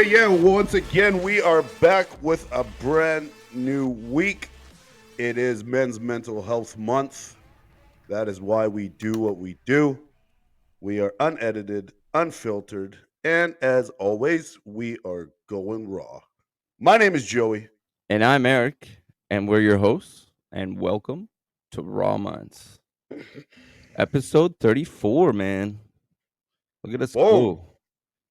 Yeah. Once again, we are back with a brand new week. It is Men's Mental Health Month. That is why we do what we do. We are unedited, unfiltered, and as always, we are going raw. My name is Joey. And I'm Eric, and we're your hosts, and welcome to Raw Minds, episode 34, man. Look at us Boom. go.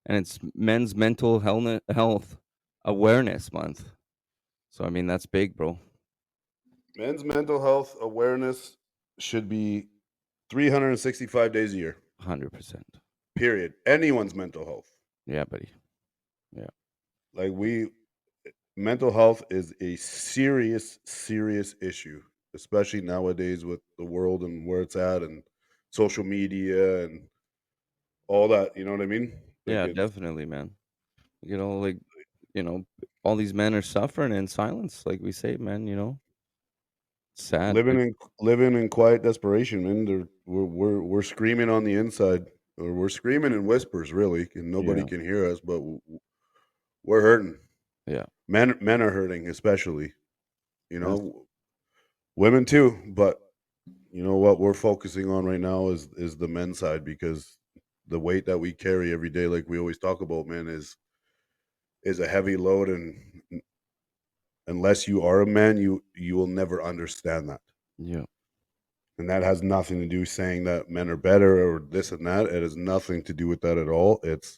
And it's Men's Mental Health Awareness Month. So, I mean, that's big, bro. Men's mental health awareness should be 365 days a year, 100%. period. Anyone's mental health. Yeah, buddy. Yeah. Like, mental health is a serious, serious issue, especially nowadays with the world and where it's at and social media and all that. You know what I mean? Like, Yeah, it's definitely, man. Like, you know, all these men are suffering in silence, like we say, man, sad. living in quiet desperation, man. We're screaming on the inside, or we're screaming in whispers, really, and nobody Yeah. can hear us. But we're hurting. Yeah. Men are hurting, especially. You That's know, women too. But you know what we're focusing on right now is the men's side, because the weight that we carry every day, like we always talk about, man, is a heavy load, and unless you are a man, you will never understand that. yeah. And that has nothing to do saying that men are better or this and that. It has nothing to do with that at all. It's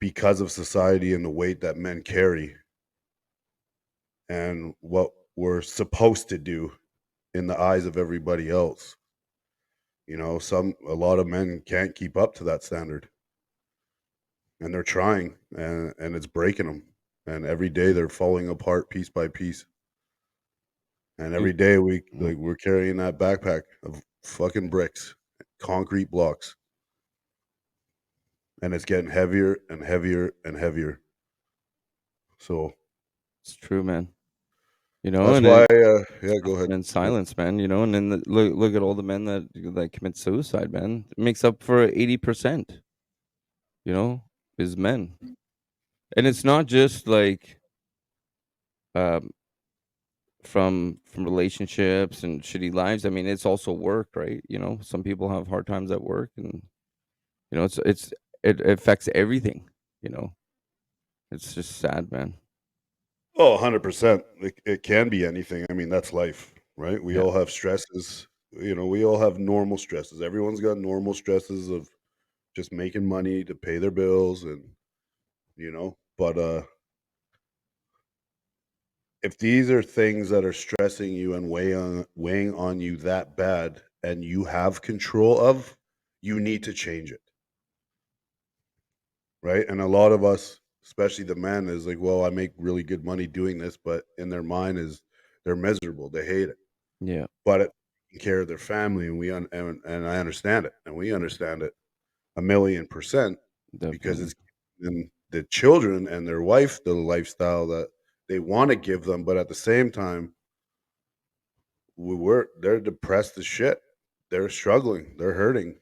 because of society and the weight that men carry and what we're supposed to do in the eyes of everybody else. A lot of men can't keep up to that standard, and they're trying, and it's breaking them. And every day they're falling apart piece by piece. And You- every day mhm. we're carrying that backpack of fucking bricks, concrete blocks, and it's getting heavier and heavier and heavier. So It's true, man. You know, that's and why, it yeah, go ahead. suffering in silence, man. And then look at all the men that commit suicide, man. It makes up for 80%. You know, is men, and it's not just like um, from relationships and shitty lives. I mean, it's also work, right? Some people have hard times at work, and it affects everything. You know, it's just sad, man. Oh, 100%. It can be anything. I mean, that's life, right? We Yeah, all have stresses. We all have normal stresses. Everyone's got normal stresses of just making money to pay their bills, and but if these are things that are stressing you and weighing on you that bad, and you have control of, you need to change it, right? And a lot of us, especially the men, is like, well, I make really good money doing this, but in their mind is they're miserable, they hate it, yeah, but it taking care of their family, and and I understand it, and we understand it 1,000,000%, because definitely. it's giving the children and their wife the lifestyle that they want to give them, but at the same time, they're depressed as shit. They're struggling. They're hurting.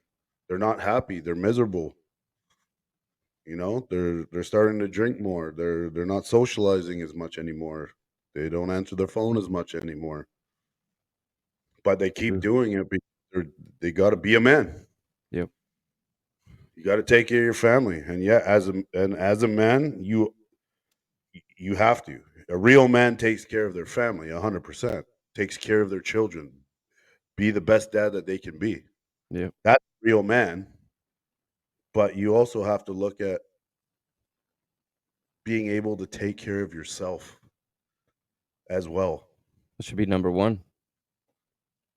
They're not happy. They're miserable. They're starting to drink more. They're not socializing as much anymore. They don't answer their phone as much anymore. But they keep True. doing it because they got to be a man. Yep. You got to take care of your family, and yeah, as a man, you have to. A real man takes care of their family 100%. Takes care of their children. Be the best dad that they can be. Yep. That's a real man. But you also have to look at being able to take care of yourself as well. That should be number one.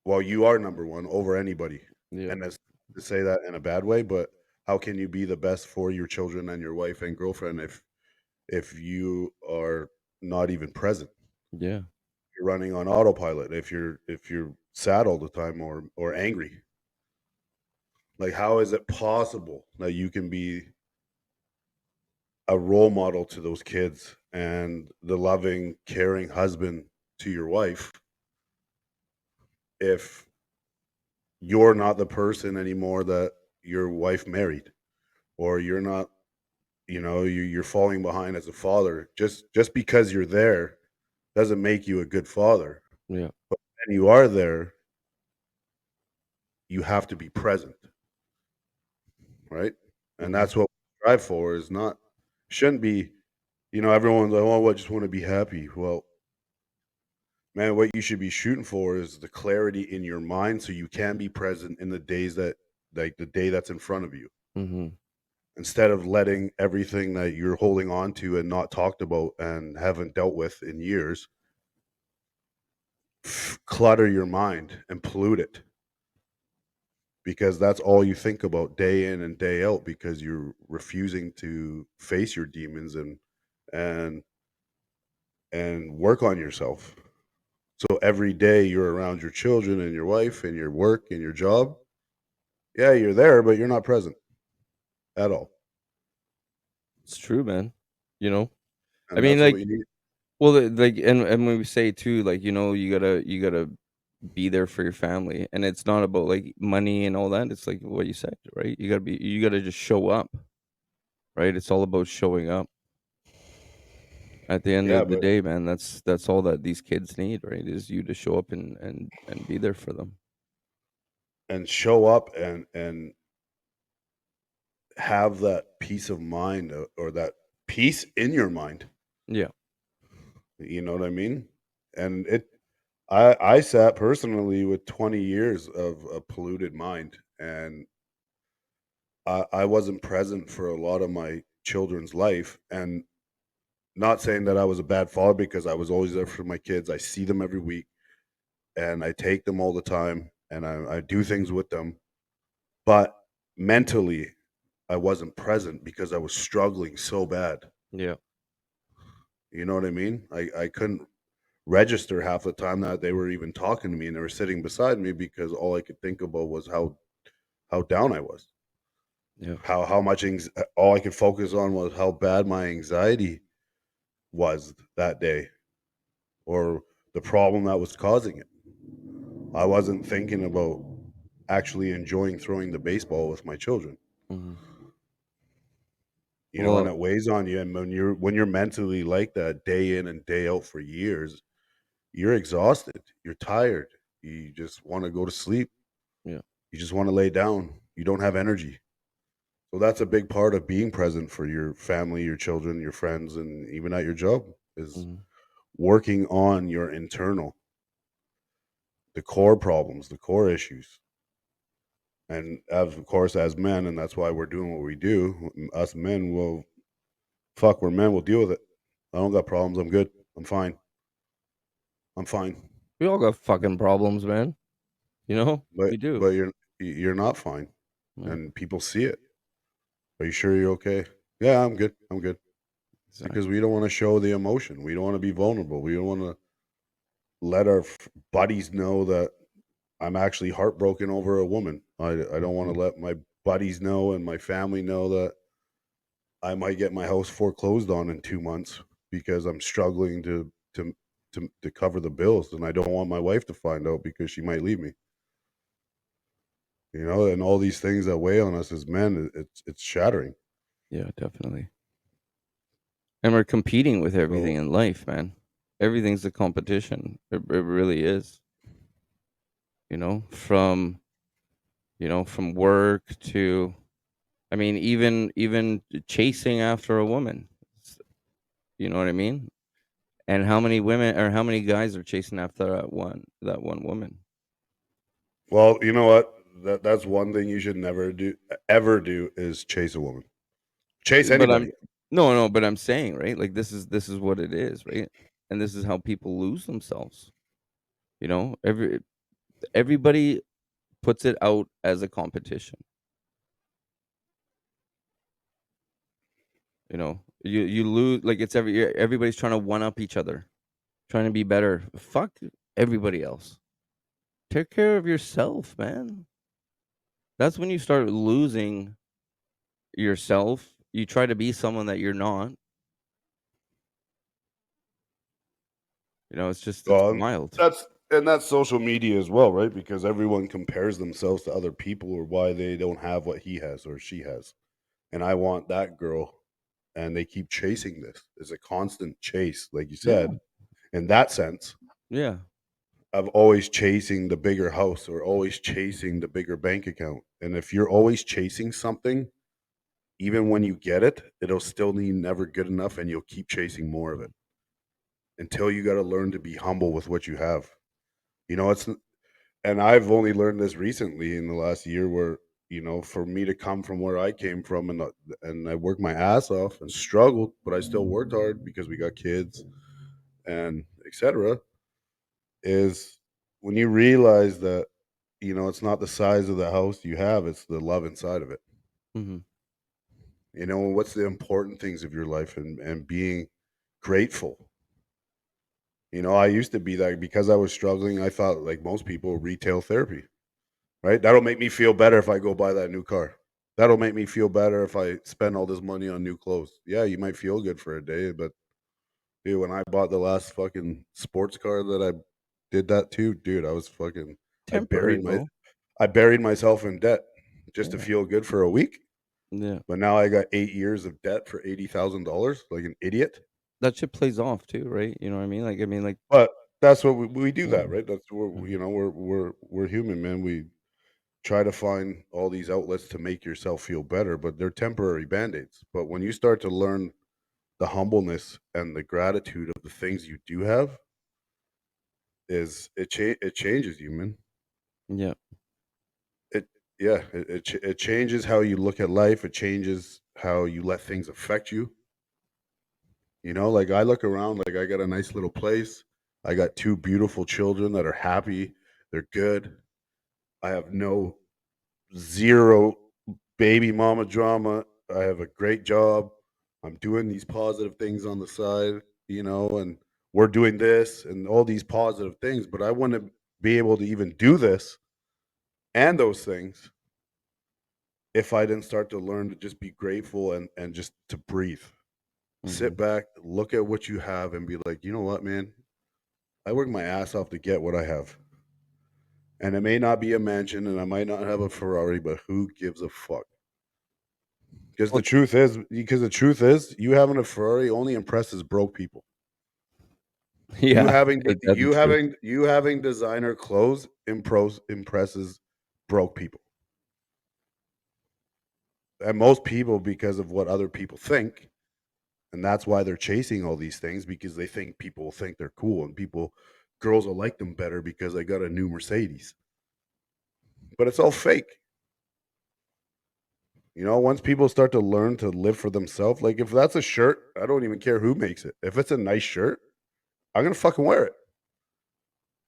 Well, you are number one over anybody. Yep. And that's to say that in a bad way, but how can you be the best for your children and your wife and girlfriend if you are not even present? Yeah. You're running on autopilot, if you're sad all the time, or angry. Like, how is it possible that you can be a role model to those kids and the loving, caring husband to your wife if you're not the person anymore that your wife married, or you're not you're falling behind as a father. Just because you're there doesn't make you a good father. Yeah. And you are there, you have to be present, right? And Hmm. that's what we strive for. Is not shouldn't be. Everyone's like, "Oh, I just want to be happy." Well, man, what you should be shooting for is the clarity in your mind, so you can be present in the days that, like the day that's in front of you, Hmm. instead of letting everything that you're holding on to and not talked about and haven't dealt with in years clutter your mind and pollute it, because that's all you think about day in and day out, because you're refusing to face your demons and and work on yourself. So every day you're around your children and your wife and your work and your job. Yeah, you're there, but you're not present at all. It's true, man. You know, I And mean, that's what like, you need. well, like, and when we say too, like, you gotta be there for your family, and it's not about like money and all that. It's like what you said, right? You gotta just show up, right? It's all about showing up. At the end Yeah, of the but day, man, that's all that these kids need, right? Is you to show up and be there for them. and show up and have that peace of mind, or that peace in your mind. Yeah. You know what I mean? And I sat personally with 20 years of a polluted mind, and I wasn't present for a lot of my children's life. And not saying that I was a bad father, because I was always there for my kids. I see them every week and I take them all the time and I do things with them. But mentally, I wasn't present because I was struggling so bad. Yeah. You know what I mean? I couldn't register half the time that they were even talking to me and they were sitting beside me, because all I could think about was how down I was. Yeah. How much all I could focus on was how bad my anxiety was that day, or the problem that was causing it. I wasn't thinking about actually enjoying throwing the baseball with my children. Hmm. And Well, it weighs on you. And when you're mentally like that day in and day out for years, you're exhausted. You're tired. You just want to go to sleep. yeah. You just want to lay down. You don't have energy. So that's a big part of being present for your family, your children, your friends, and even at your job, is Hmm. working on your internal, the core problems, the core issues. And of course, as men, and that's why we're doing what we do, us men will, fuck, we're men, we'll deal with it. I don't got problems. I'm good. I'm fine. I'm fine. We all got fucking problems, man. You know, But we do. but you're not fine, Yeah. and people see it. Are you sure you're okay? Yeah, I'm good. I'm good. Because Exactly. we don't want to show the emotion. We don't want to be vulnerable. We don't want to let our buddies know that I'm actually heartbroken over a woman. I don't want Hmm. to let my buddies know and my family know that I might get my house foreclosed on in 2 months because I'm struggling to cover the bills, and I don't want my wife to find out because she might leave me. And all these things that weigh on us as men, it's shattering. Yeah, definitely. And we're competing with everything So, in life, man. Everything's a competition. It really is. From work to, I mean, even chasing after a woman. S- You know what I mean? And how many women or how many guys are chasing after that one woman? well, you know what? That's one thing you should never do, ever do, is chase a woman. Chase But I'm anybody. no, no, but I'm saying, right? Like this is what it is, right? And this is how people lose themselves. Everybody puts it out as a competition. You lose, like, it's everybody's trying to one up each other, trying to be better. Fuck everybody else. Take care of yourself, man. That's when you start losing yourself. You try to be someone that you're not. It's Well, wild. that's social media as well, right? Because everyone compares themselves to other people, or why they don't have what he has or she has. And I want that girl. and they keep chasing this. It's a constant chase, like you Yeah. said. In that sense, Yeah. of always chasing the bigger house or always chasing the bigger bank account. And if you're always chasing something, even when you get it, it'll still be never good enough, and you'll keep chasing more of it until you got to learn to be humble with what you have. You know, it's and I've only learned this recently in the last year where, for me to come from where I came from, and I worked my ass off and struggled, but I still worked hard because we got kids and etc. Is when you realize that, it's not the size of the house you have, it's the love inside of it. Hmm. What's the important things of your life, and being grateful. I used to be that because I was struggling. I thought, like most people, retail therapy, right? That'll make me feel better if I go buy that new car. That'll make me feel better if I spend all this money on new clothes. Yeah, you might feel good for a day, but dude, when I bought the last fucking sports car that I did that too, dude, I was fucking I Temporary buried my though. I buried myself in debt just to Yeah. feel good for a week. Yeah. But now I got 8 years of debt for $80,000, like an idiot. That shit plays off too, right? You know what I mean? Like, But that's what we do yeah. that, right? That's where Mhm. we're human, man. We try to find all these outlets to make yourself feel better, but they're temporary band-aids. But when you start to learn the humbleness and the gratitude of the things you do have, it changes you, man. Yeah. It yeah, it changes how you look at life. It changes how you let things affect you. Like I look around, like I got a nice little place. I got two beautiful children that are happy. They're good. I have no zero baby mama drama. I have a great job. I'm doing these positive things on the side, and we're doing this and all these positive things. But I wouldn't be able to even do this and those things if I didn't start to learn to just be grateful and just to breathe. Sit Hmm. back, look at what you have, and be like, you know what, man? I work my ass off to get what I have. And it may not be a mansion and I might not have a Ferrari, but who gives a fuck? Well, Because the truth is, you having a Ferrari only impresses broke people. You yeah, having ain't that the truth? you having designer clothes impresses broke people. And most people, because of what other people think, and that's why they're chasing all these things, because they think people will think they're cool, and girls will like them better because they got a new Mercedes. But it's all fake. Once people start to learn to live for themselves, like if that's a shirt, I don't even care who makes it. If it's a nice shirt, I'm gonna fucking wear it.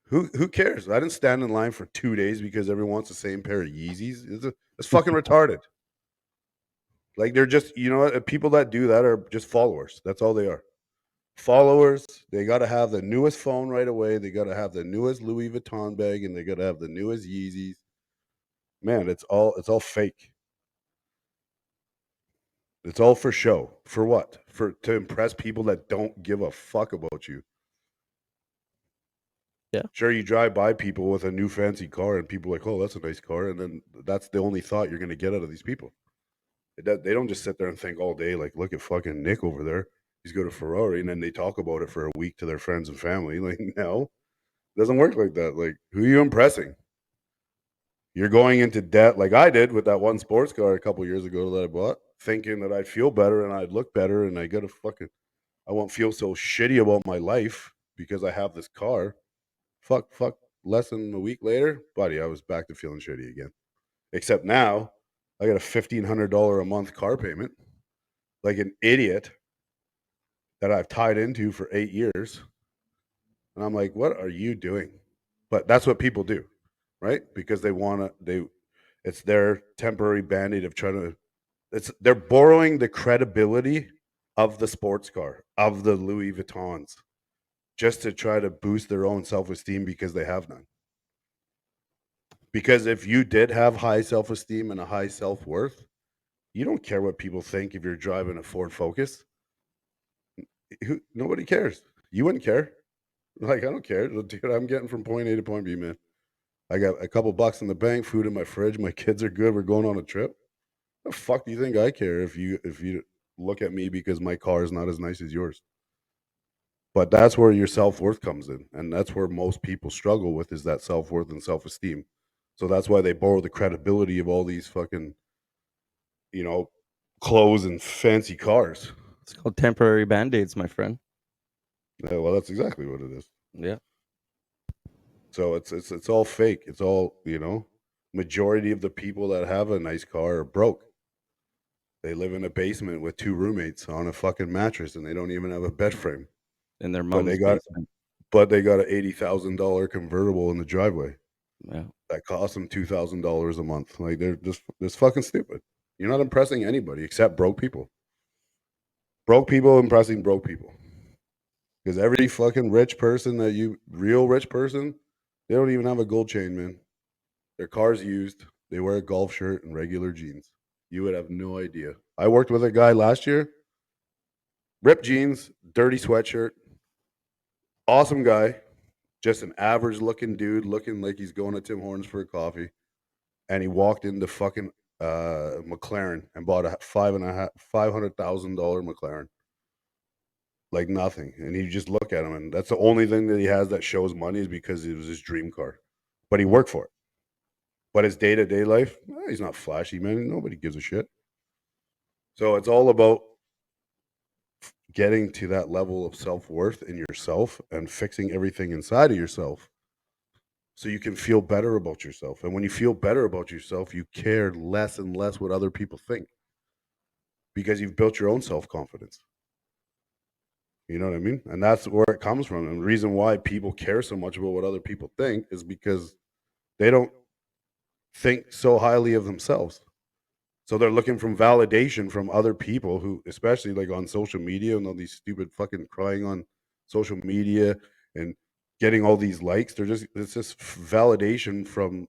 Who cares? I didn't stand in line for 2 days because everyone wants the same pair of Yeezys. It's fucking retarded. Like they're just, people that do that are just followers. That's all they are. Followers. They got to have the newest phone right away. They got to have the newest Louis Vuitton bag, and they got to have the newest Yeezys. Man, it's all fake. It's all for show. For what? For to impress people that don't give a fuck about you. Yeah. Sure, you drive by people with a new fancy car, and people are like, "Oh, that's a nice car," and then that's the only thought you're going to get out of these people. They don't just sit there and think all day like, "Look at fucking Nick over there. He's got a Ferrari," and then they talk about it for a week to their friends and family. Like, no, it doesn't work like that. Like, who are you impressing? You're going into debt like I did with that one sports car a couple years ago that I bought, thinking that I'd feel better and I'd look better, and I won't feel so shitty about my life because I have this car. Fuck. Less than a week later, buddy, I was back to feeling shitty again. Except now, I got a $1,500 a month car payment, like an idiot that I've tied into for 8 years, and I'm like, what are you doing? But that's what people do, right? Because they want to. It's their temporary band-aid of trying to. They're borrowing the credibility of the sports car, of the Louis Vuittons, just to try to boost their own self-esteem because they have none. Because if you did have high self-esteem and a high self-worth, you don't care what people think if you're driving a Ford Focus. Nobody cares. You wouldn't care. Like, I don't care. Dude, I'm getting from point A to point B, man. I got a couple bucks in the bank, food in my fridge. My kids are good. We're going on a trip. The fuck do you think I care if you? look at me because my car is not as nice as yours. But that's where your self-worth comes in, and that's where most people struggle with is that self-worth and self-esteem. So that's why they borrow the credibility of all these fucking, you know, clothes and fancy cars. It's called temporary band-aids, my friend. Yeah, well, that's exactly what it is. Yeah. So it's all fake. It's all, majority of the people that have a nice car are broke. They live in a basement with two roommates on a fucking mattress and they don't even have a bed frame. In their But they mom's got basement. but they got an $80,000 convertible in the driveway Yeah. that costs them $2,000 a month. Like they're just fucking stupid. You're not impressing anybody except broke people. Broke people impressing broke people. Because every fucking rich person real rich person, they don't even have a gold chain, man. Their car's used. They wear a golf shirt and regular jeans. You would have no idea. I worked with a guy last year, ripped jeans, dirty sweatshirt, awesome guy, just an average looking dude, looking like he's going to Tim Hortons for a coffee. And he walked into fucking McLaren and bought a $500,000 McLaren, like nothing. And you just look at him, and that's the only thing that he has that shows money is because it was his dream car. But he worked for it. But his day to day life, he's not flashy, man. Nobody gives a shit. So it's all about getting to that level of self worth in yourself and fixing everything inside of yourself so you can feel better about yourself. And when you feel better about yourself, you care less and less what other people think because you've built your own self confidence. You know what I mean? And that's where it comes from. And the reason why people care so much about what other people think is because they don't think so highly of themselves. So they're looking from validation from other people who, especially like on social media and all these stupid fucking crying on social media and getting all these likes. It's just validation from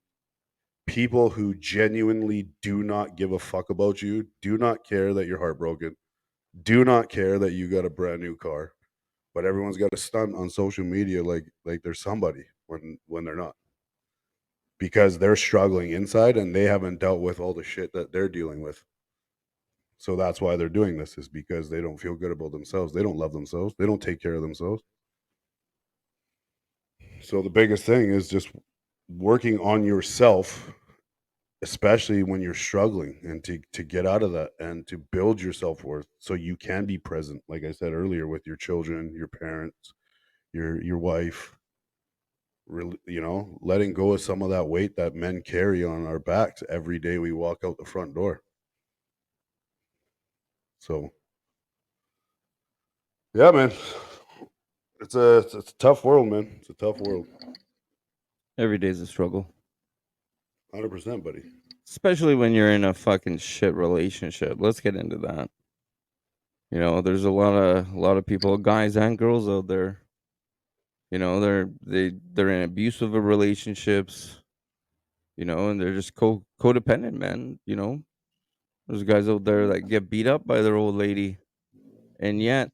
people who genuinely do not give a fuck about you, do not care that you're heartbroken, do not care that you got a brand new car. But everyone's got a stunt on social media like they're somebody when they're not. Because they're struggling inside and they haven't dealt with all the shit that they're dealing with. So that's why they're doing this is because they don't feel good about themselves. They don't love themselves. They don't take care of themselves. So the biggest thing is just working on yourself, especially when you're struggling and to get out of that and to build your self-worth so you can be present, like I said earlier, with your children, your parents, your wife, really, letting go of some of that weight that men carry on our backs every day we walk out the front door. So yeah, man. It's a tough world, man. It's a tough world. Every day's a struggle. 100%, buddy. Especially when you're in a fucking shit relationship. Let's get into that. There's a lot of people, guys and girls out there. They're in abusive relationships. And they're just codependent, man. There's guys out there that get beat up by their old lady, and yet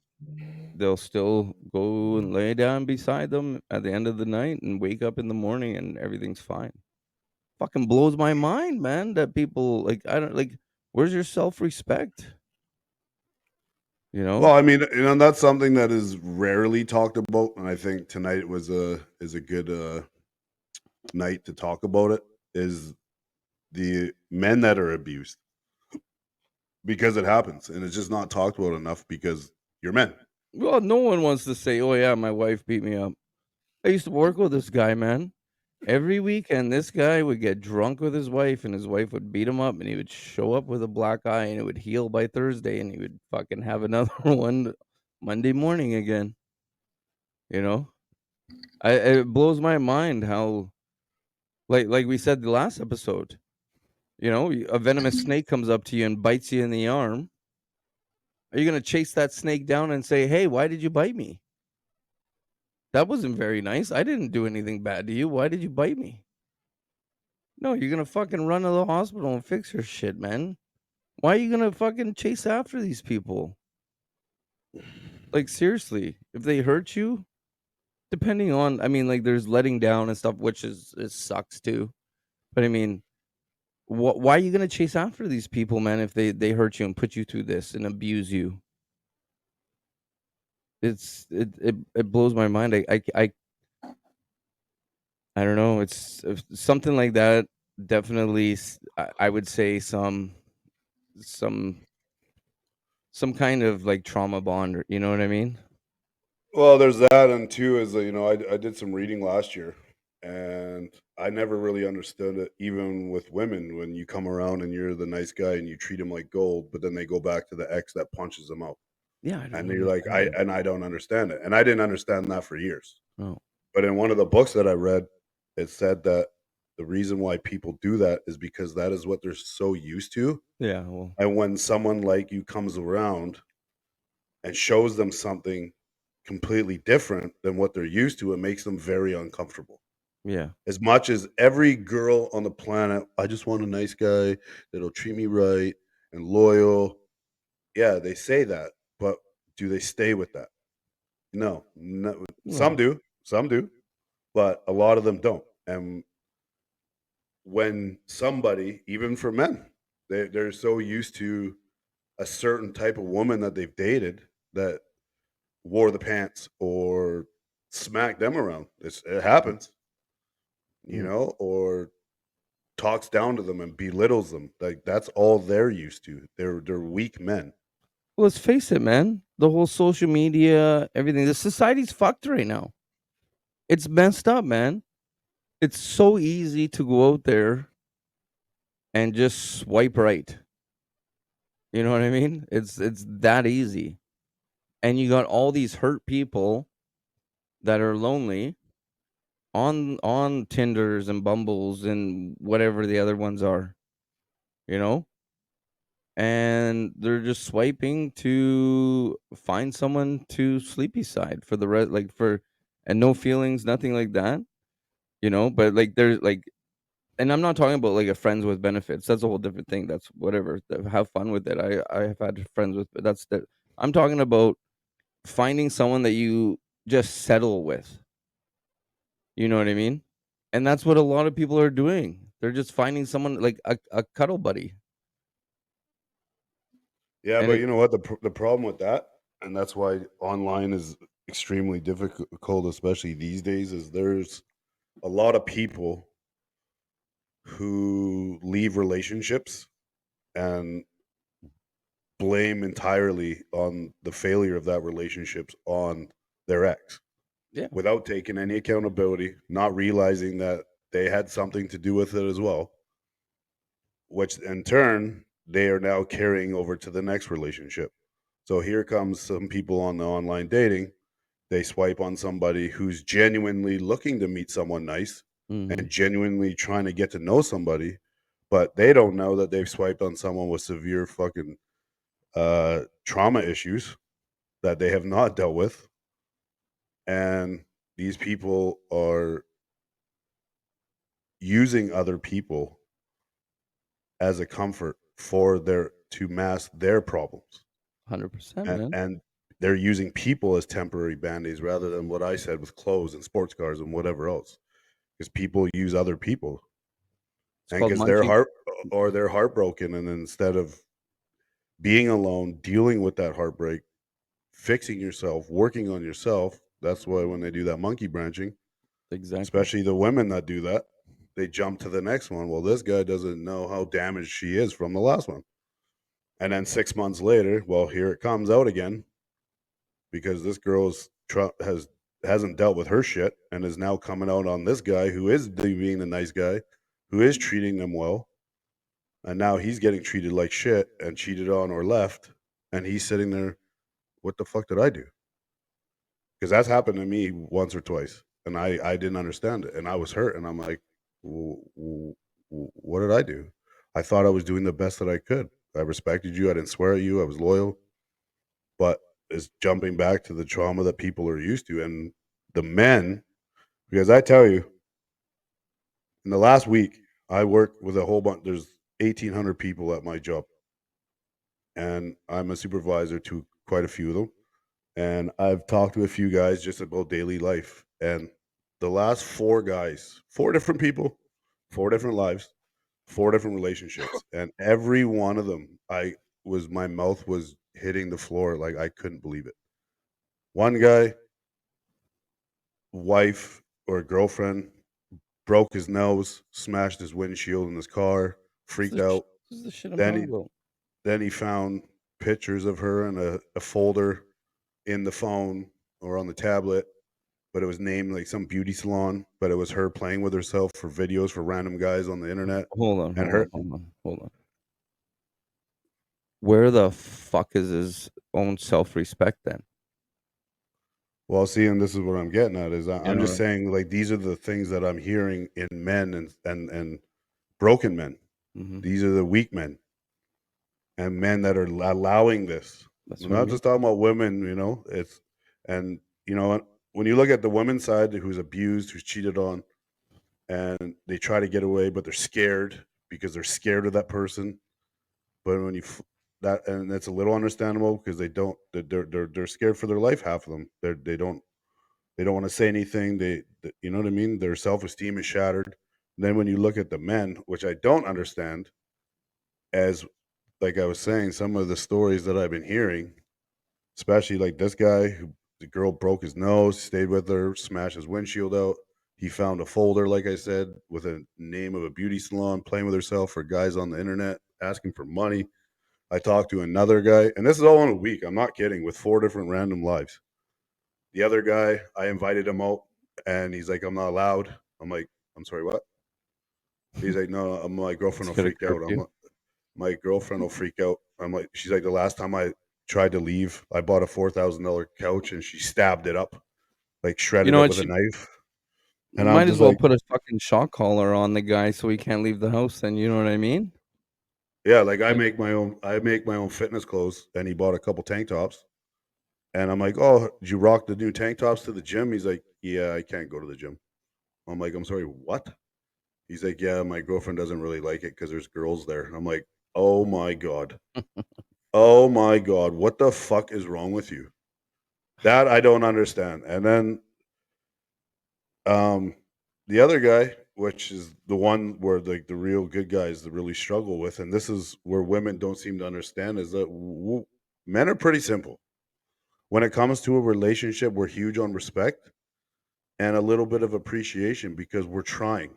they'll still go and lay down beside them at the end of the night and wake up in the morning and everything's fine. Fucking blows my mind, man, that people like I don't like where's your self-respect? You Well, know? I mean, that's something that is rarely talked about, and I think tonight is a good night to talk about it. Is the men that are abused because it happens, and it's just not talked about enough because you're men. Well, no one wants to say, "Oh yeah, my wife beat me up." I used to work with this guy, man. Every weekend, this guy would get drunk with his wife, and his wife would beat him up, and he would show up with a black eye, and it would heal by Thursday, and he would fucking have another one Monday morning again. You know, it blows my mind how, like we said the last episode, a venomous snake comes up to you and bites you in the arm. Are you gonna chase that snake down and say, "Hey, why did you bite me? That wasn't very nice. I didn't do anything bad to you. Why did you bite me?" No, you're gonna fucking run to the hospital and fix your shit, man. Why are you gonna fucking chase after these people? Like seriously, if they hurt you, depending on, I mean, like there's letting down and stuff, which is it sucks too. But I mean, Why are you gonna chase after these people, man? If they hurt you and put you through this and abuse you, it blows my mind. I don't know. It's something like that. Definitely, I would say some some kind of like trauma bond. You know what I mean? Well, there's that, and two is that, I did some reading last year, and I never really understood it. Even with women, when you come around and you're the nice guy and you treat them like gold, but then they go back to the ex that punches them out, Yeah, I don't and you're like, understand that. I don't understand it, and I didn't understand that for years. Oh, But in one of the books that I read, it said that the reason why people do that is because that is what they're so used to, yeah. Well, and when someone like you comes around and shows them something completely different than what they're used to, it makes them very uncomfortable. yeah, As much as every girl on the planet, I just want a nice guy that'll treat me right and loyal. Yeah, they say that, but do they stay with that? No, no. no, Some do, but a lot of them don't. And when somebody, even for men, they're so used to a certain type of woman that they've dated that wore the pants or smacked them around. It happens, yeah. or talks down to them and belittles them. Like that's all they're used to. They're weak men. Well, let's face it, man. The whole social media, everything. The society's fucked right now. It's messed up, man. It's so easy to go out there and just swipe right. You know what I mean? It's that easy. And you got all these hurt people that are lonely on Tinders and Bumbles and whatever the other ones are, you know? And they're just swiping to find someone to sleep beside for the rest, like for, and no feelings, nothing like that, you know? But like there's like, and I'm not talking about like a friends with benefits. That's a whole different thing. That's whatever. Have fun with it. I have had friends with, but that's the. I'm talking about finding someone that you just settle with. You know what I mean? And that's what a lot of people are doing. They're just finding someone like a cuddle buddy. Yeah, And but it you know what the problem with that, and that's why online is extremely difficult, especially these days, is there's a lot of people who leave relationships and blame entirely on the failure of that relationships on their ex yeah, without taking any accountability, not realizing that they had something to do with it as well, which in turn they are now carrying over to the next relationship. So here comes some people on the online dating. They swipe on somebody who's genuinely looking to meet someone nice mhm, and genuinely trying to get to know somebody, but they don't know that they've swiped on someone with severe fucking trauma issues that they have not dealt with. And these people are using other people as a comfort for their to mask their problems. 100%, and man. and they're using people as temporary band-aids rather than what I said with clothes and sports cars and whatever else, because people use other people, It's and called because they're munchie. heartbroken, and instead of being alone, dealing with that heartbreak, fixing yourself, working on yourself. That's why when they do that monkey branching, Exactly. especially the women that do that, they jump to the next one. Well, this guy doesn't know how damaged she is from the last one. And then 6 months later, well, here it comes out again because this girl's hasn't dealt with her shit and is now coming out on this guy who is being the nice guy, who is treating them well, and now he's getting treated like shit and cheated on or left, and he's sitting there. What the fuck did I do? Because that's happened to me once or twice, and I didn't understand it, and I was hurt, and I'm like, What did I do? I thought I was doing the best that I could. I respected you. I didn't swear at you. I was loyal, but it's jumping back to the trauma that people are used to, and the men. Because I tell you, in the last week, I worked with a whole bunch. There's 1,800 people at my job, and I'm a supervisor to quite a few of them. And I've talked to a few guys just about daily life. And the last four guys, four different people, four different lives. 4 different relationships, and every one of them, my mouth was hitting the floor, like, I couldn't believe it. One guy, wife or girlfriend broke his nose, smashed his windshield in his car, This freaked is sh out. this is the shit I'm Then talking he about. then he found pictures of her in a folder in the phone or on the tablet, but it was named like some beauty salon, but it was her playing with herself for videos for random guys on the internet, Hold on, and hold on, her hold on, hold on. Where the fuck is his own self-respect then? well, see, and this is what I'm getting at is You I'm know just what I saying, like, these are the things that I'm hearing in men and broken men. Mhm. These are the weak men and men that are allowing this. That's We're what I not mean. just talking about women, it's and you know when you look at the women's side who's abused, who's cheated on, and they try to get away, but they're scared because they're scared of that person. But when that and it's a little understandable because they're scared for their life. Half of them they don't want to say anything. You know what I mean. Their self esteem is shattered. And then when you look at the men, which I don't understand, as like I was saying, some of the stories that I've been hearing, especially like this guy who the girl broke his nose, stayed with her, smashed his windshield out. He found a folder, like I said, with a name of a beauty salon, playing with herself for guys on the internet, asking for money. I talked to another guy, and this is all in a week. I'm not kidding, with 4 different random lives. The other guy, I invited him out, and he's like, "I'm not allowed." I'm like, "I'm sorry, what?" He's like, "No, my girlfriend It's will got a freak out." curfew. My girlfriend will freak out. I'm like, she's like, the last time I tried to leave, I bought a $4,000 couch and she stabbed it up, like You shredded know it what? with a She knife. And I'm might as just well like, put a fucking shock collar on the guy so he can't leave the house then, you know what I mean? yeah, like Like, I make my own fitness clothes, and he bought a couple tank tops. And I'm like, oh, did you rock the new tank tops to the gym? He's like, yeah, I can't go to the gym. I'm like, I'm sorry, what? He's like, yeah, my girlfriend doesn't really like it because there's girls there. I'm like, oh my God. Oh my God. What the fuck is wrong with you? That I don't understand. And then Um, the other guy, which is the one where like the real good guys that really struggle with, and this is where women don't seem to understand, is that men are pretty simple. When it comes to a relationship, we're huge on respect and a little bit of appreciation because we're trying.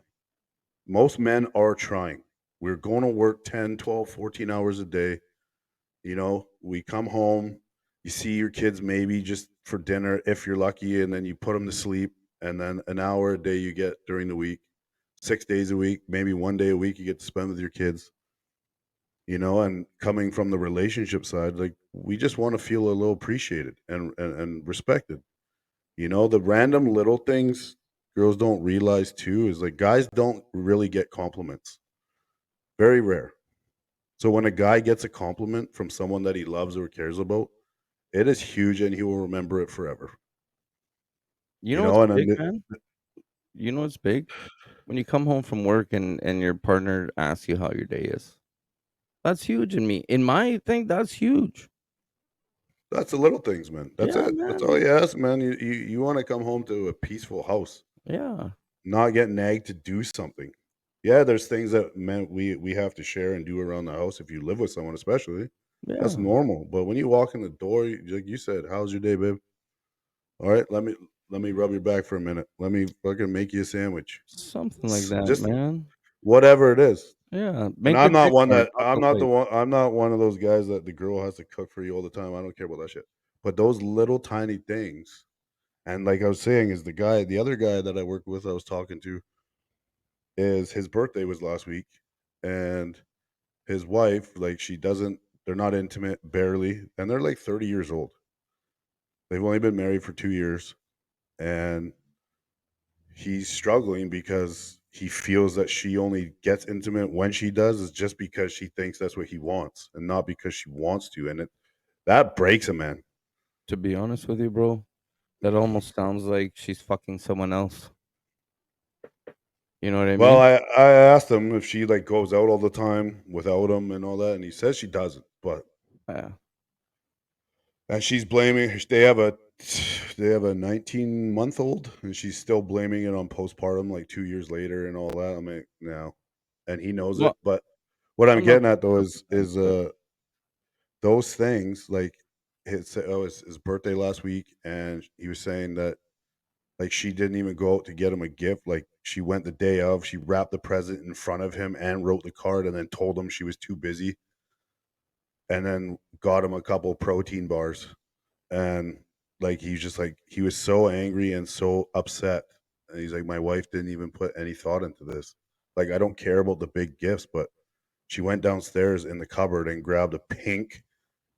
Most men are trying. We're going to work 10, 12, 14 hours a day. We come home, you see your kids maybe just for dinner if you're lucky, and then you put them to sleep, and then an hour a day you get during the week, 6 days a week, maybe one day a week you get to spend with your kids. And coming from the relationship side, like we just want to feel a little appreciated and respected. The random little things girls don't realize too is like guys don't really get compliments. Very rare. So when a guy gets a compliment from someone that he loves or cares about, it is huge, and he will remember it forever. you know what's And big, then man? You know what's big? When you come home from work and your partner asks you how your day is. That's huge in my thing, that's huge. that's the little things, man. That's Yeah, it. That's all man. you ask, man. You want to come home to a peaceful house, Yeah. not get nagged to do something. Yeah, there's things that men we have to share and do around the house if you live with someone, especially. That's Yeah. normal. But when you walk in the door, like you said, "How's your day, babe?" All right, let me rub your back for a minute. Let me fucking make you a sandwich. Something like that, Just man. whatever it is. Yeah. And Make the dick hard, not I'm the not the pipe. one I'm not one of those guys that the girl has to cook for you all the time. I don't care about that shit. But those little tiny things, and like I was saying, is the other guy that I worked with, I was talking to, is his birthday was last week, and his wife, like they're not intimate, barely, and they're like 30 years old. They've only been married for 2 years, and he's struggling because he feels that she only gets intimate when she does is just because she thinks that's what he wants and not because she wants to, and that breaks a man. To be honest with you, bro, that almost sounds like she's fucking someone else. You know what I Well, mean? I asked him if she like goes out all the time without him and all that, and he says she doesn't. But Yeah. and she's blaming they have a 19-month old, and she's still blaming it on postpartum like 2 years later and all that. I'm like, no. and he knows it. Well, But what I'm I'm not getting at though is but those things like his birthday last week, and he was saying that like she didn't even go out to get him a gift. Like she went the day of, she wrapped the present in front of him and wrote the card, and then told him she was too busy, and then got him a couple protein bars. And like he's just like he was so angry and so upset, and he's like, my wife didn't even put any thought into this. Like I don't care about the big gifts, but she went downstairs in the cupboard and grabbed a pink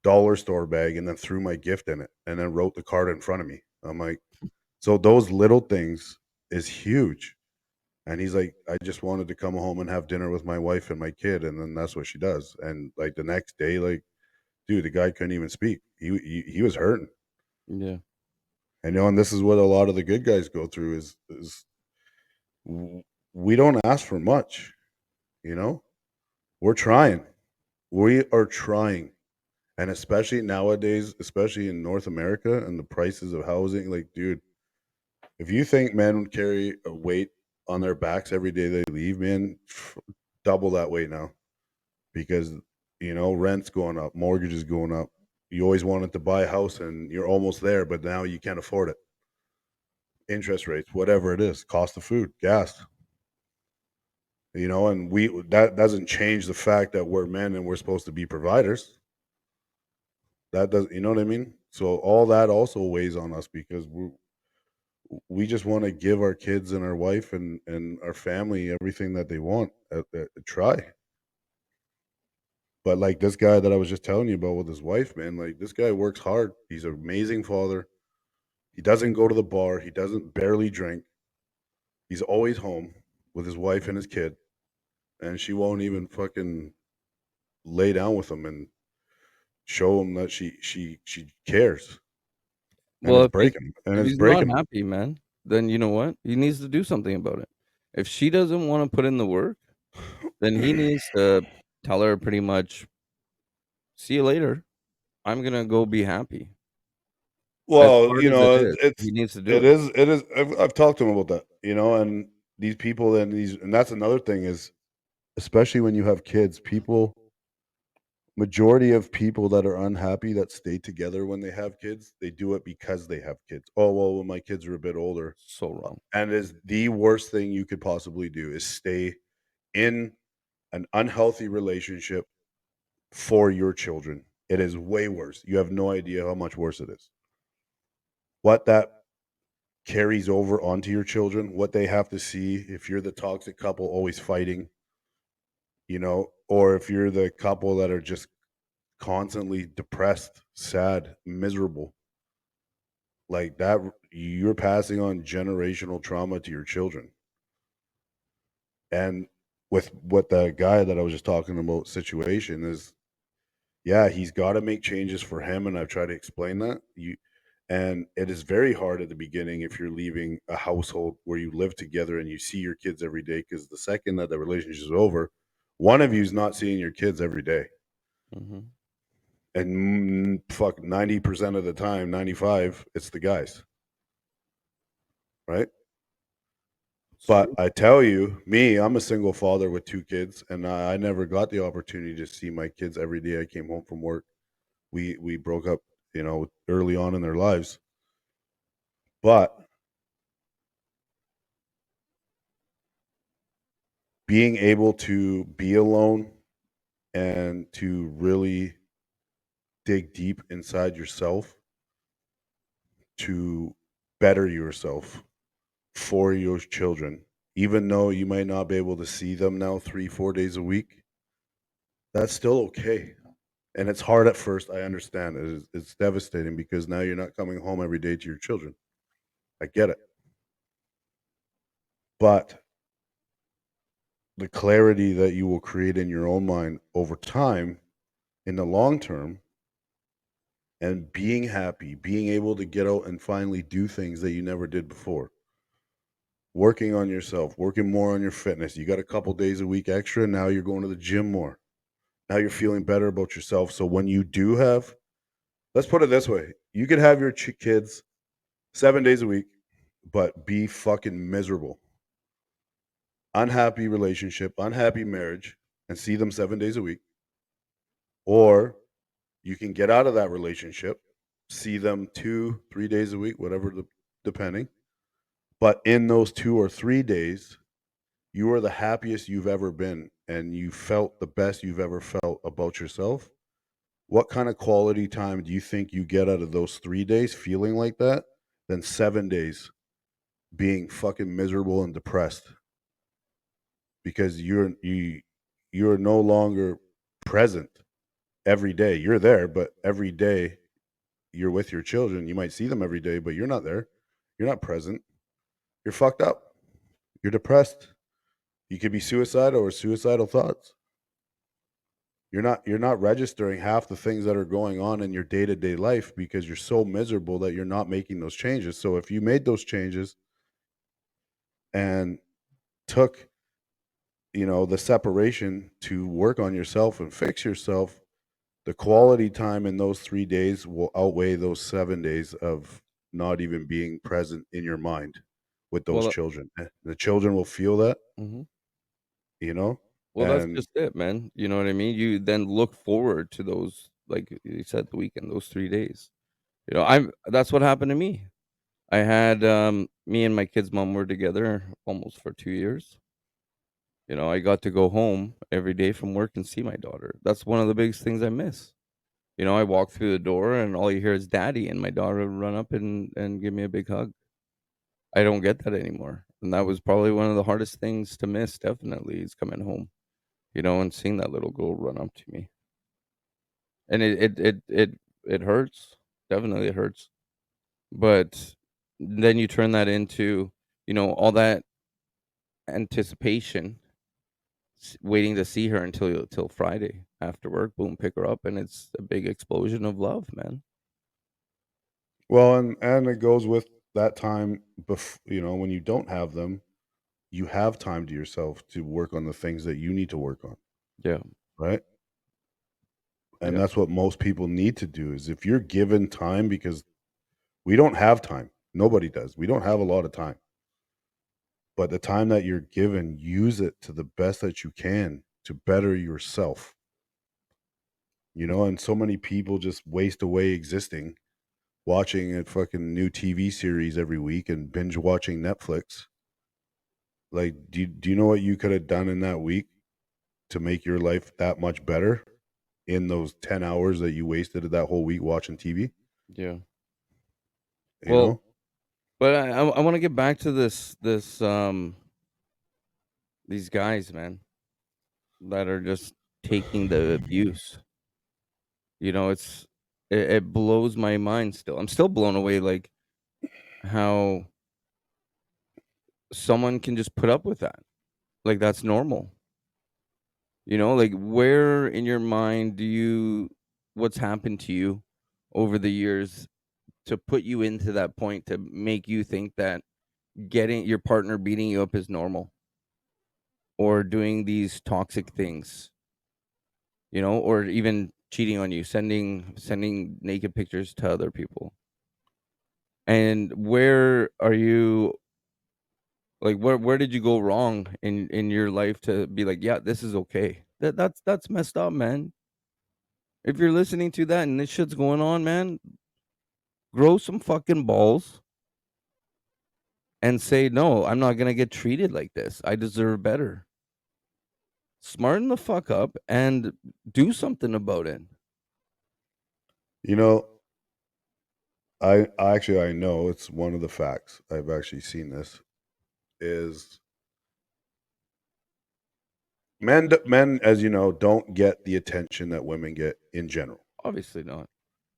dollar store bag and then threw my gift in it and then wrote the card in front of me. I'm like, so those little things is huge. And he's like, I just wanted to come home and have dinner with my wife and my kid, and then that's what she does. And like the next day, like, dude, the guy couldn't even speak. He was hurting. yeah. And and this is what a lot of the good guys go through is we don't ask for much, you know? We're trying. We are trying. And especially nowadays, especially in North America and the prices of housing, like, dude, if you think men carry a weight on their backs every day they leave, man, double that weight now because rent's going up, mortgages going up. You always wanted to buy a house and you're almost there, but now you can't afford it. Interest rates, whatever it is, cost of food, gas, and we that doesn't change the fact that we're men and we're supposed to be providers. That does, you know what I mean? So all that also weighs on us because we just want to give our kids and our wife and our family everything that they want. Try, but like this guy that I was just telling you about with his wife, man, like this guy works hard. He's an amazing father. He doesn't go to the bar. He doesn't barely drink. He's always home with his wife and his kid, and she won't even fucking lay down with him and show him that she cares. And Well, it's breaking him. And if it's he's not breaking him. happy, man, then you know what? He needs to do something about it. If she doesn't wanna put in the work, then he needs to tell her pretty much, "See you later. I'm gonna go be happy." As Well, hard as it is, he it's needs to do it it. is it is. I've talked to him about that, and these people and that's another thing is especially when you have kids, people majority of people that are unhappy that stay together when they have kids, they do it because they have kids. Oh well, when my kids are a bit older, So wrong. and is the worst thing you could possibly do is stay in an unhealthy relationship for your children. It is way worse. You have no idea how much worse it is. What that carries over onto your children, what they have to see if you're the toxic couple always fighting, or if you're the couple that are just constantly depressed, sad, miserable, like that, you're passing on generational trauma to your children. And with what the guy that I was just talking about situation is, yeah, he's got to make changes for him, and I've tried to explain that. And it is very hard at the beginning if you're leaving a household where you live together and you see your kids every day. Because the second that the relationship is over, one of you's not seeing your kids every day, Mhm. and fuck 90% of the time, 95, it's the guys, right? It's But true. I tell you, me, I'm a single father with two kids, and I never got the opportunity to see my kids every day I came home from work. We broke up, early on in their lives. But being able to be alone and to really dig deep inside yourself to better yourself for your children, even though you might not be able to see them now 3, 4 days a week, that's still okay. And it's hard at first. I understand it's devastating because now you're not coming home every day to your children. I get it. But the clarity that you will create in your own mind over time in the long term and being happy, being able to get out and finally do things that you never did before. Working on yourself, working more on your fitness. You got a couple days a week extra. Now you're going to the gym more. Now you're feeling better about yourself. So when you do have, let's put it this way, you could have your kids 7 days a week, but be fucking miserable. unhappy relationship, unhappy marriage, and see them 7 days a week, or you can get out of that relationship, see them 2, 3 days a week, whatever, depending. But in those 2 or 3 days, you are the happiest you've ever been and you felt the best you've ever felt about yourself. What kind of quality time do you think you get out of those 3 days feeling like that than 7 days being fucking miserable and depressed because you're no longer present every day. You're there, but every day you're with your children. You might see them every day, but you're not there. You're not present. You're fucked up. You're depressed. You could be suicidal or suicidal thoughts. You're not registering half the things that are going on in your day-to-day life because you're so miserable that you're not making those changes. So if you made those changes and took, the separation to work on yourself and fix yourself, the quality time in those 3 days will outweigh those 7 days of not even being present in your mind with those Well, children. The children will feel that, mhm. you know? Well, that's And just it, man. You know what I mean? You then look forward to those, like you said, the weekend, those 3 days. I'm that's what happened to me. I had me and my kid's mom were together almost for 2 years. I got to go home every day from work and see my daughter. That's one of the biggest things I miss. I walk through the door and all you hear is daddy, and my daughter would run up and give me a big hug. I don't get that anymore. And that was probably one of the hardest things to miss, definitely, is coming home, and seeing that little girl run up to me. And it hurts. Definitely it hurts. But then you turn that into, all that anticipation, waiting to see her until Friday after work. Boom, pick her up, and it's a big explosion of love, man. well, and it goes with that time when you don't have them, you have time to yourself to work on the things that you need to work on, Yeah, right? And yeah, that's what most people need to do is if you're given time because we don't have time. Nobody does. We don't have a lot of time. But the time that you're given, use it to the best that you can to better yourself. And so many people just waste away existing, watching a fucking new TV series every week and binge watching Netflix. Like, do you know what you could have done in that week to make your life that much better in those 10 hours that you wasted that whole week watching TV? yeah. You Well, know? but I want to get back to these guys, man, that are just taking the abuse. It blows my mind still. I'm still blown away, like how someone can just put up with that. Like that's normal. Like where in your mind what's happened to you over the years to put you into that point to make you think that getting your partner beating you up is normal, or doing these toxic things, or even cheating on you, sending naked pictures to other people. And where are you, like where did you go wrong in your life to be like, yeah, this is okay? That's messed up, man. If you're listening to that and this shit's going on, man, grow some fucking balls and say, no, I'm not gonna get treated like this. I deserve better. Smarten the fuck up and do something about it. You know, I know it's one of the facts. I've actually seen this is men, as you know, don't get the attention that women get in general, Obviously not.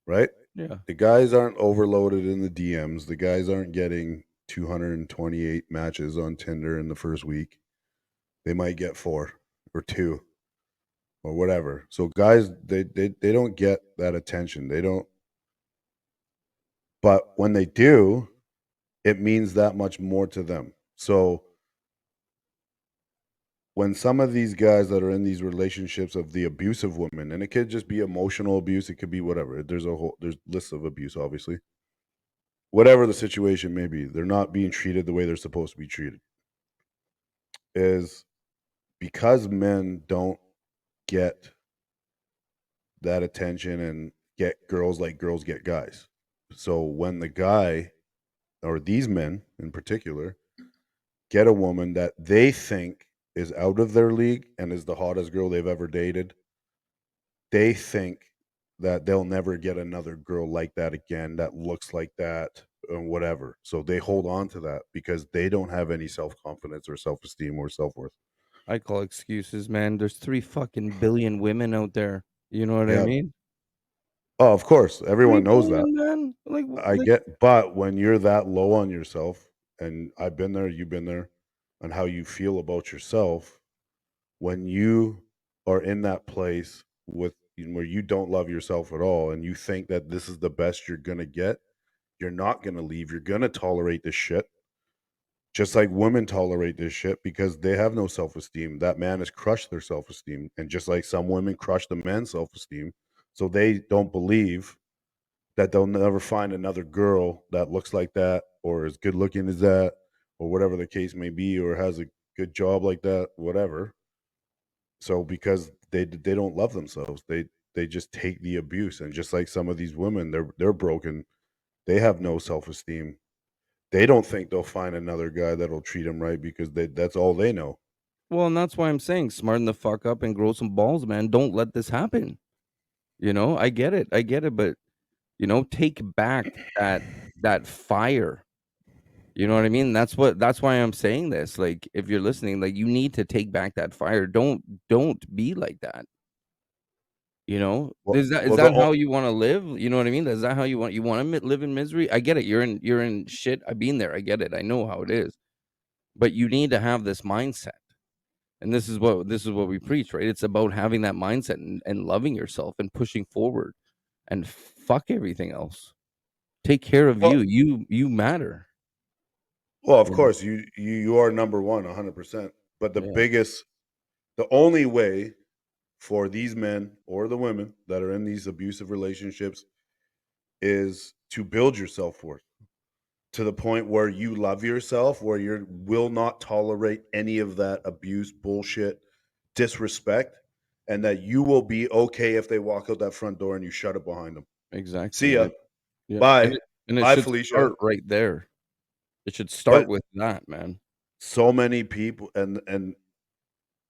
right? Yeah. The guys aren't overloaded in the DMs. The guys aren't getting 228 matches on Tinder in the first week. They might get 4 or 2 or whatever. So guys, they don't get that attention. They don't. But when they do, it means that much more to them. So when some of these guys that are in these relationships of the abusive women, and it could just be emotional abuse, it could be whatever. There's lists of abuse, obviously. Whatever the situation may be, they're not being treated the way they're supposed to be treated. is because men don't get that attention and get girls like girls get guys. So when the guy or these men in particular get a woman that they think is out of their league and is the hottest girl they've ever dated, they think that they'll never get another girl like that again that looks like that and whatever. So they hold on to that because they don't have any self-confidence or self-esteem or self-worth. I call excuses, man. There's 3 fucking billion women out there. You know what I Yeah. mean? Oh, of course, Three everyone knows that. billion, man. Like, I get, but when you're that low on yourself, and I've been there, you've been there, on how you feel about yourself, when you are in that place with where you don't love yourself at all, and you think that this is the best you're gonna get, you're not gonna leave. You're gonna tolerate this shit, just like women tolerate this shit because they have no self esteem. That man has crushed their self esteem, and just like some women crush the man's self esteem, so they don't believe that they'll never find another girl that looks like that or as good looking as that or whatever the case may be or has a good job like that, whatever. So because they don't love themselves, they just take the abuse, and just like some of these women, they're broken. They have no self-esteem. They don't think they'll find another guy that'll treat them right because that's all they know. well, and that's why I'm saying smarten the fuck up and grow some balls, man. Don't let this happen. I get it. I get it, but take back that fire. You know what I mean? That's why I'm saying this. Like, if you're listening, like, you need to take back that fire. Don't be like that. Well, Is well, the that how you wanna live? You know what I mean? Is that how you wanna live in misery? I get it. You're in shit. I've been there. I get it. I know how it is. But you need to have this mindset. And this is what we preach, right? It's about having that mindset and loving yourself and pushing forward and fuck everything else. Take care of well, you. You matter. well, of You know? course, you are number one, 100%. But Yeah, the only way for these men or the women that are in these abusive relationships is to build your self-worth to the point where you love yourself, where you will not tolerate any of that abuse, bullshit, disrespect, and that you will be okay if they walk out that front door and you shut it behind them. exactly. See And ya. it yeah, Bye. and it Bye, should Felicia. start right there. It should start But with that, man. so many people, and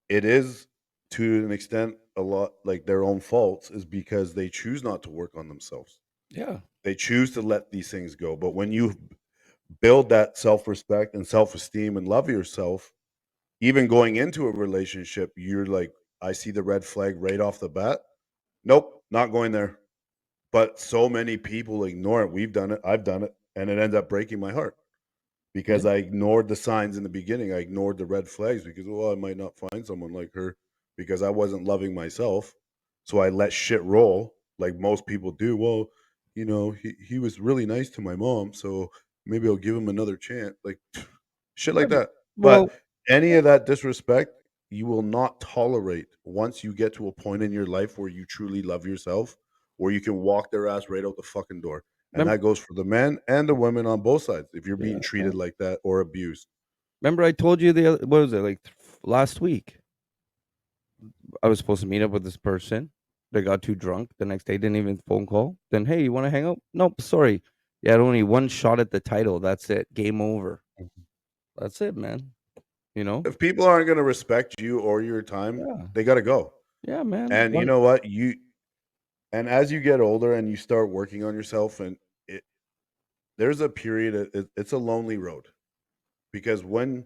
it is to an extent a lot like their own faults, is because they choose not to work on themselves. Yeah, They choose to let these things go. But when you build that self-respect and self-esteem and love yourself, even going into a relationship, you're like, I see the red flag right off the bat. Nope, not going there. But so many people ignore it. We've done it. I've done it. And it ends up breaking my heart yeah. because I ignored the signs in the beginning. I ignored the red flags because, well, I might not find someone like her because I wasn't loving myself. So I let shit roll like most people do. Well, he was really nice to my mom. So maybe I'll give him another chance. Like, shit Yeah, like that. But well, any of that disrespect, you will not tolerate once you get to a point in your life where you truly love yourself, where you can walk their ass right out the fucking door. And remem that goes for the men and the women on both sides if you're being yeah, man. treated like that or abused. Remember I told you what was it, like, last week? I was supposed to meet up with this person. They got too drunk. The next day, didn't even phone call. Then, "Hey, you wanna hang out?" "Nope, sorry." You had only 1 shot at the title. That's it. Game over. That's it, man. You know? If people aren't going to respect you or your time, Yeah. they got to go. Yeah, man. And you One know what? And as you get older and you start working on yourself, and it, there's a period, it's a lonely road because when,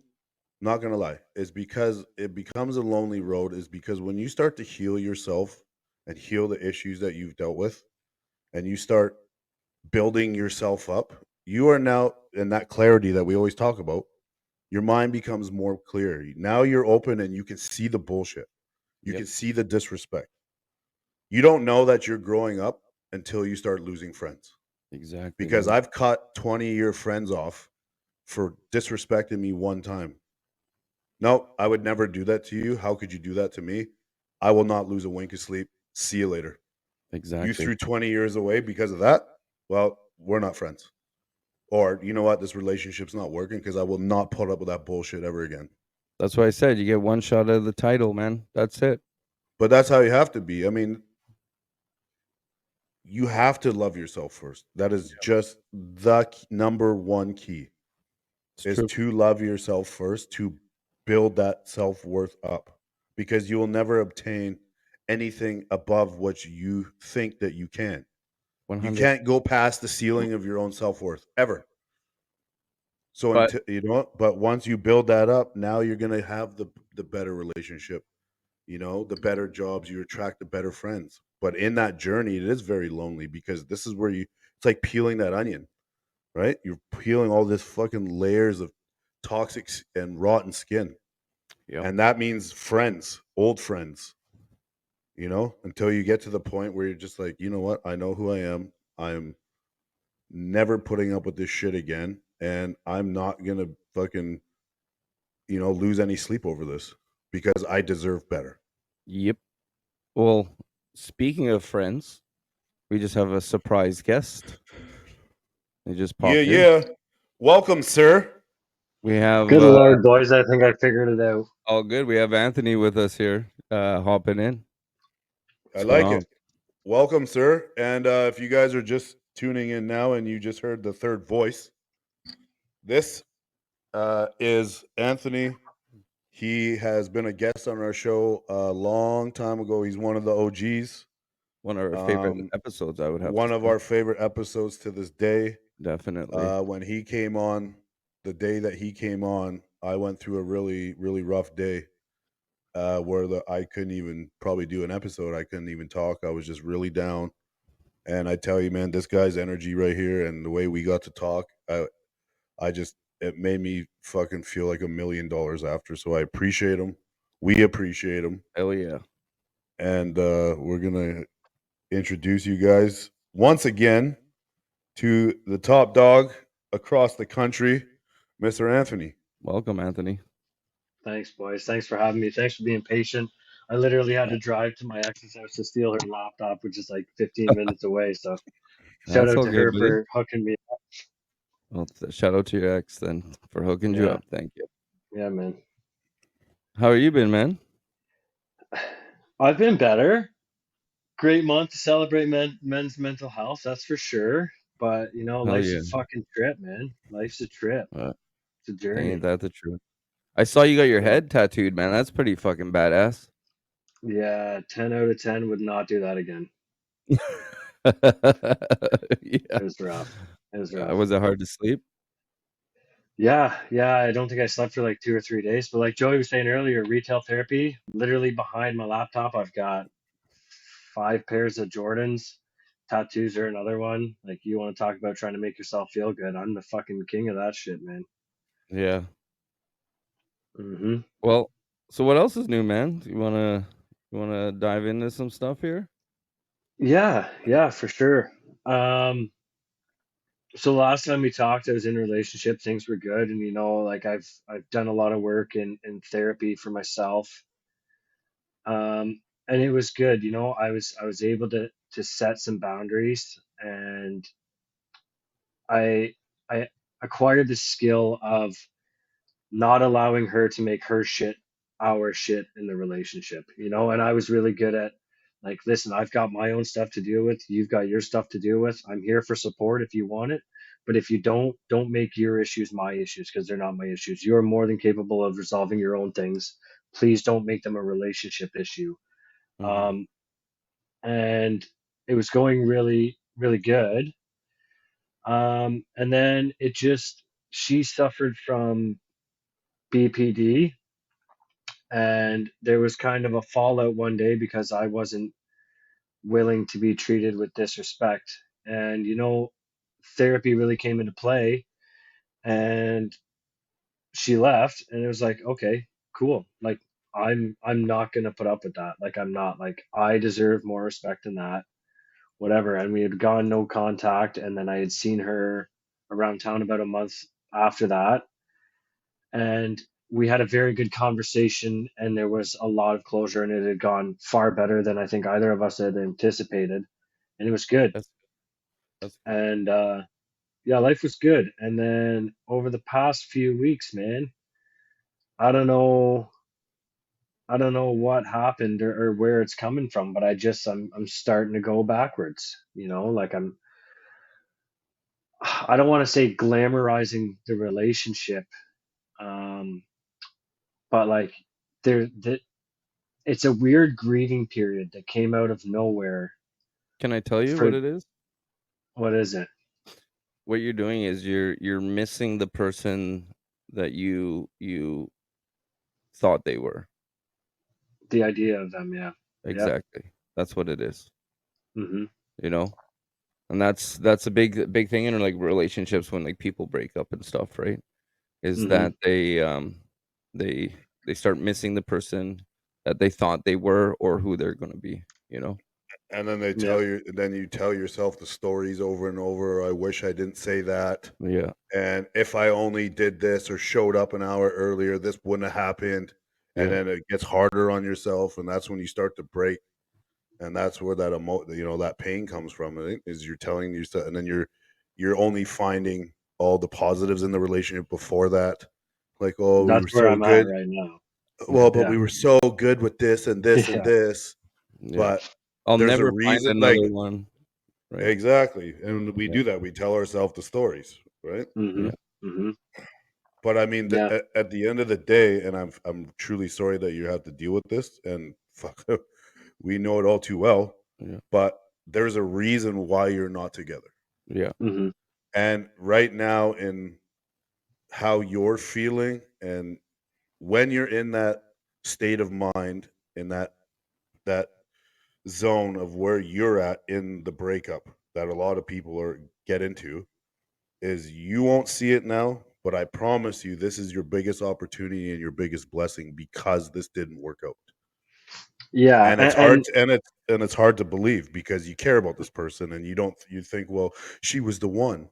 not going to lie, is because it becomes a lonely road, is because when you start to heal yourself and heal the issues that you've dealt with, and you start building yourself up, you are now in that clarity that we always talk about. Your mind becomes more clear. Now you're open and you can see the bullshit. You Yep, can see the disrespect. You don't know that you're growing up until you start losing friends. exactly, Because man. I've cut 20-year friends off for disrespecting me one time. No, I would never do that to you. How could you do that to me? I will not lose a wink of sleep. See you later. You Exactly. threw 20 years away because of that? Well, we're not friends. Or you know what? This relationship's not working because I will not put up with that bullshit ever again. That's why I said you get one shot at the title, man. That's it. But that's how you have to be. I mean, you have to love yourself first. That is just the number one key It's is true. to love yourself first to build that self-worth up because you will never obtain anything above what you think that you can. You 100. can't go past the ceiling of your own self-worth ever. So But until you know, but once you build that up, now you're gonna have the better relationship. You know, the better jobs, you attract the better friends. But in that journey, it is very lonely because this is where you. It's like peeling that onion, right? You're peeling all this fucking layers of toxic and rotten skin, yep. and that means friends, old friends. You know, until you get to the point where you're just like, you know what? I know who I am. I'm never putting up with this shit again, and I'm not gonna fucking lose any sleep over this because I deserve better. Yep. Well, speaking of friends, we just have a surprise guest. They just Yeah, popped in. yeah. Welcome, sir. We have Good Lord, boys, I think I figured it out. all good. We have Anthony with us here, hopping in. I What's going like on? it. Welcome, sir. And if you guys are just tuning in now and you just heard the third voice, this is Anthony. He has been a guest on our show a long time ago. He's one of the OGs. One of our favorite Um, episodes, I would have to one of say. our favorite episodes to this day. Definitely. When he came on, the day that he came on, I went through a really, really rough day where I couldn't even probably do an episode. I couldn't even talk. I was just really down. And I tell you, man, this guy's energy right here and the way we got to talk, I just it made me fucking feel like $1 million after. So I appreciate him. We appreciate him, Hell yeah. and we're gonna introduce you guys once again to the top dog across the country, Mr. Anthony. Welcome, Anthony. Thanks, boys. Thanks for having me. Thanks for being patient. I literally had to drive to my ex's house to steal her laptop, which is like 15 minutes away. So shout That's out all to good, her buddy. for hooking me up. Well, shout out to your ex then for hooking you Yeah, up. Thank you. yeah, man. How are you been, man? I've been better. Great month to celebrate men's mental health, that's for sure. But Hell life's a yeah. fucking trip, man. Life's a trip. Uh, It's a ain't journey. that the truth? I saw you got your Yeah. head tattooed, man. That's pretty fucking badass. Yeah, 10 out of 10 would not do that again. yeah. It was rough. It was rough. Was it hard to sleep? Yeah, yeah. I don't think I slept for like 2 or 3 days. But like Joey was saying earlier, retail therapy, literally behind my laptop, I've got 5 pairs of Jordans. Tattoos are another one. Like you want to talk about trying to make yourself feel good. I'm the fucking king of that shit, man. Yeah. Hmm. Well, so what else is new, man? You wanna dive into some stuff here? Yeah, yeah, for sure. Um, so last time we talked, I was in a relationship, things were good, and like I've done a lot of work in therapy for myself. And it was good. I was able to set some boundaries, and I I acquired the skill of not allowing her to make her shit our shit in the relationship. And I was really good at, like, listen, I've got my own stuff to deal with, you've got your stuff to deal with, I'm here for support if you want it, but if you don't make your issues my issues, because they're not my issues. You're more than capable of resolving your own things. Please don't make them a relationship issue. Hmm. um, and it was going really, really good. And then she suffered from BPD, and there was kind of a fallout one day because I wasn't willing to be treated with disrespect. And therapy really came into play, and she left, and it was like, okay, cool. Like I'm not gonna put up with that. Like I'm not, like, I deserve more respect than that. Whatever. And we had gone no contact, and then I had seen her around town about a month after that, and we had a very good conversation, and there was a lot of closure, and it had gone far better than I think either of us had anticipated, and it was good. That's that's good. And yeah, life was good. And then over the past few weeks, man, I don't know. I don't know what happened or where it's coming from, but I'm starting to go backwards. Like I don't want to say glamorizing the relationship, um, but like that it's a weird grieving period that came out of nowhere. Can I tell you For what it is? what is it? What you're doing is you're missing the person that you thought they were. The idea of them, yeah. Yep. Exactly. That's what it is. Hmm. You know? And that's a big thing in like relationships when like people break up and stuff, right? Is Hmm. that they they start missing the person that they thought they were or who they're gonna be, you know? And then they Yep. tell you, then you tell yourself the stories over and over. I wish I didn't say that. Yeah. And if I only did this or showed up an hour earlier, this wouldn't have happened. And Yeah. then it gets harder on yourself, and that's when you start to break. And that's where that pain comes from. I think is you're telling yourself, and then you're only finding all the positives in the relationship before that. Like, oh, we That's were where so I'm at good. right now. Well, but Yeah. we were so good with this and this and Yeah. this. Yeah. But I'll there's a never find reason, another like one, right? exactly, and we Yeah. do that. We tell ourselves the stories, right? Hmm. Yeah. Hmm. But I mean, Yeah. at the end of the day, and I'm truly sorry that you have to deal with this, and fuck, we know it all too well. Yeah. But there's a reason why you're not together, Yeah. Hmm. and right now, in how you're feeling, and when you're in that state of mind, in that zone of where you're at in the breakup, that a lot of people are get into, is you won't see it now, but I promise you this is your biggest opportunity and your biggest blessing because this didn't work out. Yeah. And it's hard to, and it's hard to believe because you care about this person and you think, well, she was the one.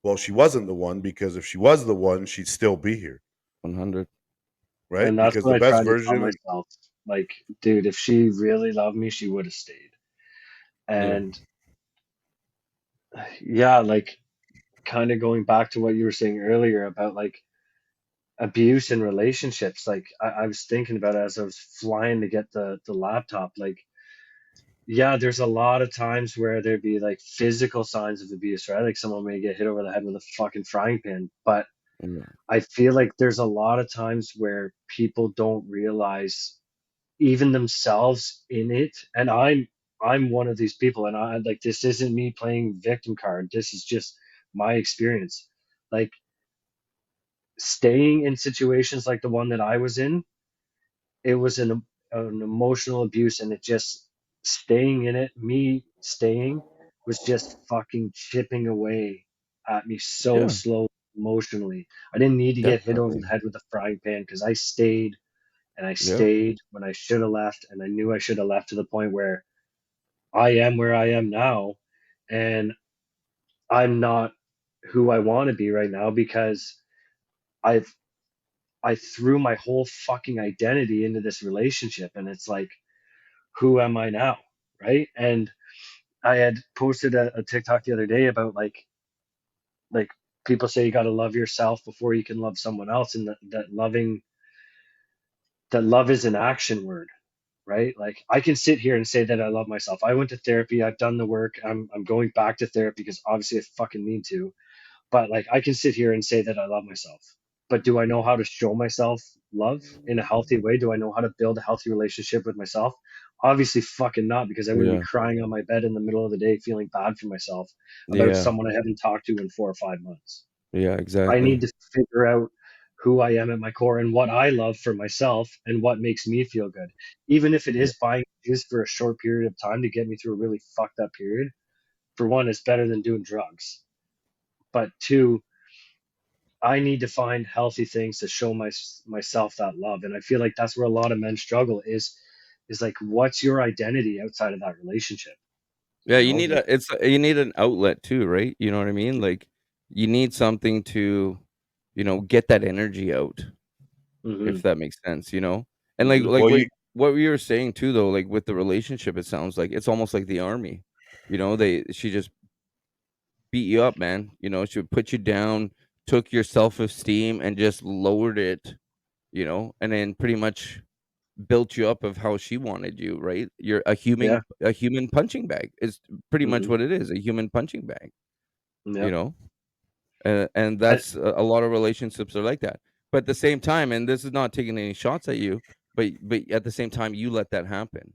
Well, she wasn't the one because if she was the one, she'd still be here, 100. right? And that's Because what the I best try to tell version, myself. Like, dude, if she really loved me, she would have stayed. Yeah. And yeah, like kind of going back to what you were saying earlier about like abuse in relationships. Like I was thinking about it as I was flying to get the laptop. Like, yeah, there's a lot of times where there'd be like physical signs of abuse, right? Like someone may get hit over the head with a fucking frying pan. But Yeah. I feel like there's a lot of times where people don't realize even themselves in it. And I'm one of these people, and I like this isn't me playing victim card. This is just my experience. Like staying in situations like the one that I was in, it was an emotional abuse, and it just staying in it, me staying was just fucking chipping away at me so Yeah. slow emotionally. I didn't need to get hit over the Definitely. head with a frying pan because I stayed and I Yeah. stayed when I should have left, and I knew I should have left to the point where I am where I am now, and I'm not who I want to be right now because I've I threw my whole fucking identity into this relationship, and it's like, who am I now, right? And I had posted a TikTok the other day about like people say you got to love yourself before you can love someone else, and that love is an action word, right? Like I can sit here and say that I love myself. I went to therapy. I've done the work. I'm going back to therapy because obviously I fucking need to. But like I can sit here and say that I love myself. But do I know how to show myself love in a healthy way? Do I know how to build a healthy relationship with myself? Obviously fucking not, because I wouldn't be Yeah. crying on my bed in the middle of the day feeling bad for myself about Yeah. someone I haven't talked to in 4 or 5 months. Yeah, I exactly. need to figure out who I am at my core and what I love for myself and what makes me feel good. Even if it Yeah. is buying juice for a short period of time to get me through a really fucked up period, for one, it's better than doing drugs. But two, I need to find healthy things to show myself that love. And I feel like that's where a lot of men struggle is like, what's your identity outside of that relationship? Yeah, Like, you need an outlet too, right? You know what I mean? Like you need something to, get that energy out, hmm if that makes sense, you know? And like hmm like well, what you what we were saying too though, like with the relationship, it sounds like it's almost like the army. She just beat you up, man. She would put you down, took your self-esteem and just lowered it, and then pretty much built you up of how she wanted you, right? You're Yeah. a human punching bag. It's pretty much Hmm. what it is, a human punching bag, you Yep. know? And I, that's a lot of relationships are like that. But at the same time, and this is not taking any shots at you, but at the same time, you let that happen.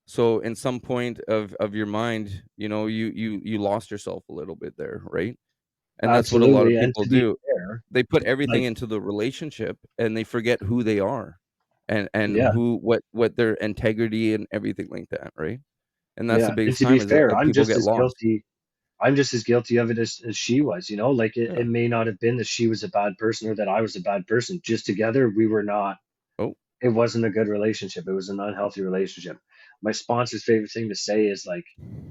So in some point of your mind, you lost yourself a little bit there, right? And that's what a lot of Absolutely. And people to be do. fair, They put everything like, into the relationship and they forget who they are and yeah, what their integrity and everything like that, right? And that's the yeah. And biggest to be time is that fair, people get lost. I'm just as guilty of it as she was, like Yeah. it may not have been that she was a bad person or that I was a bad person. Just together, we were not, Oh, it wasn't a good relationship. It was an unhealthy relationship. My sponsor's favorite thing to say is like,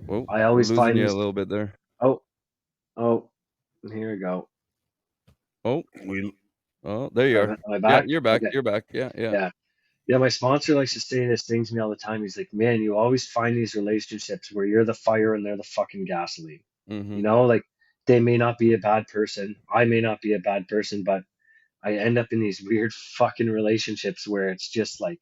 whoa, I we're always losing find you a these, little bit there. oh, oh, here we go. Oh, We oh, there you are. Am I Yeah, back? you're back. Okay. You're back. Yeah, yeah. Yeah. Yeah. My sponsor likes to say this thing to me all the time. He's like, man, you always find these relationships where you're the fire and they're the fucking gasoline. Mm-hmm. Like they may not be a bad person. I may not be a bad person, but I end up in these weird fucking relationships where it's just like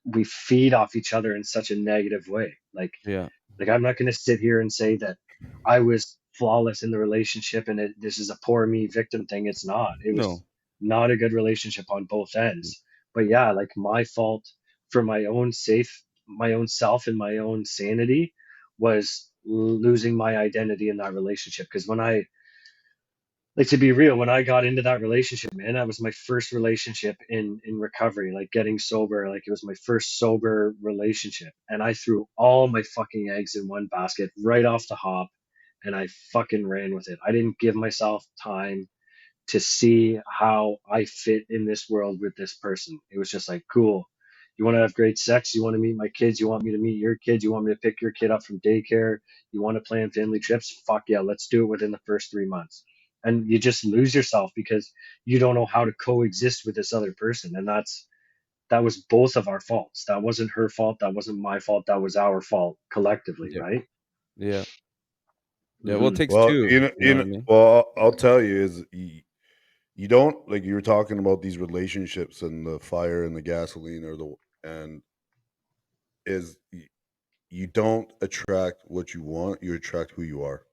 we feed off each other in such a negative way. Yeah. Like I'm not going to sit here and say that I was flawless in the relationship and this is a poor me victim thing. It's not. It was No. not a good relationship on both ends. But yeah, like my fault for my own self and my own sanity was losing my identity in that relationship. Because like to be real, when I got into that relationship, man, that was my first relationship in recovery, like getting sober. Like it was my first sober relationship, and I threw all my fucking eggs in one basket right off the hop, and I fucking ran with it. I didn't give myself time to see how I fit in this world with this person. It was just like, cool. You want to have great sex? You want to meet my kids? You want me to meet your kids? You want me to pick your kid up from daycare? You want to plan family trips? Fuck yeah, let's do it within the first 3 months. And you just lose yourself because you don't know how to coexist with this other person. And that was both of our faults. That wasn't her fault. That wasn't my fault. That was our fault collectively, Yeah. right? Yeah. Yeah. Well, it Hmm. takes well, two. You know what I mean? well, I'll tell you is you don't like you were talking about these relationships and the fire and the gasoline or the and is you don't attract what you want, you attract who you are.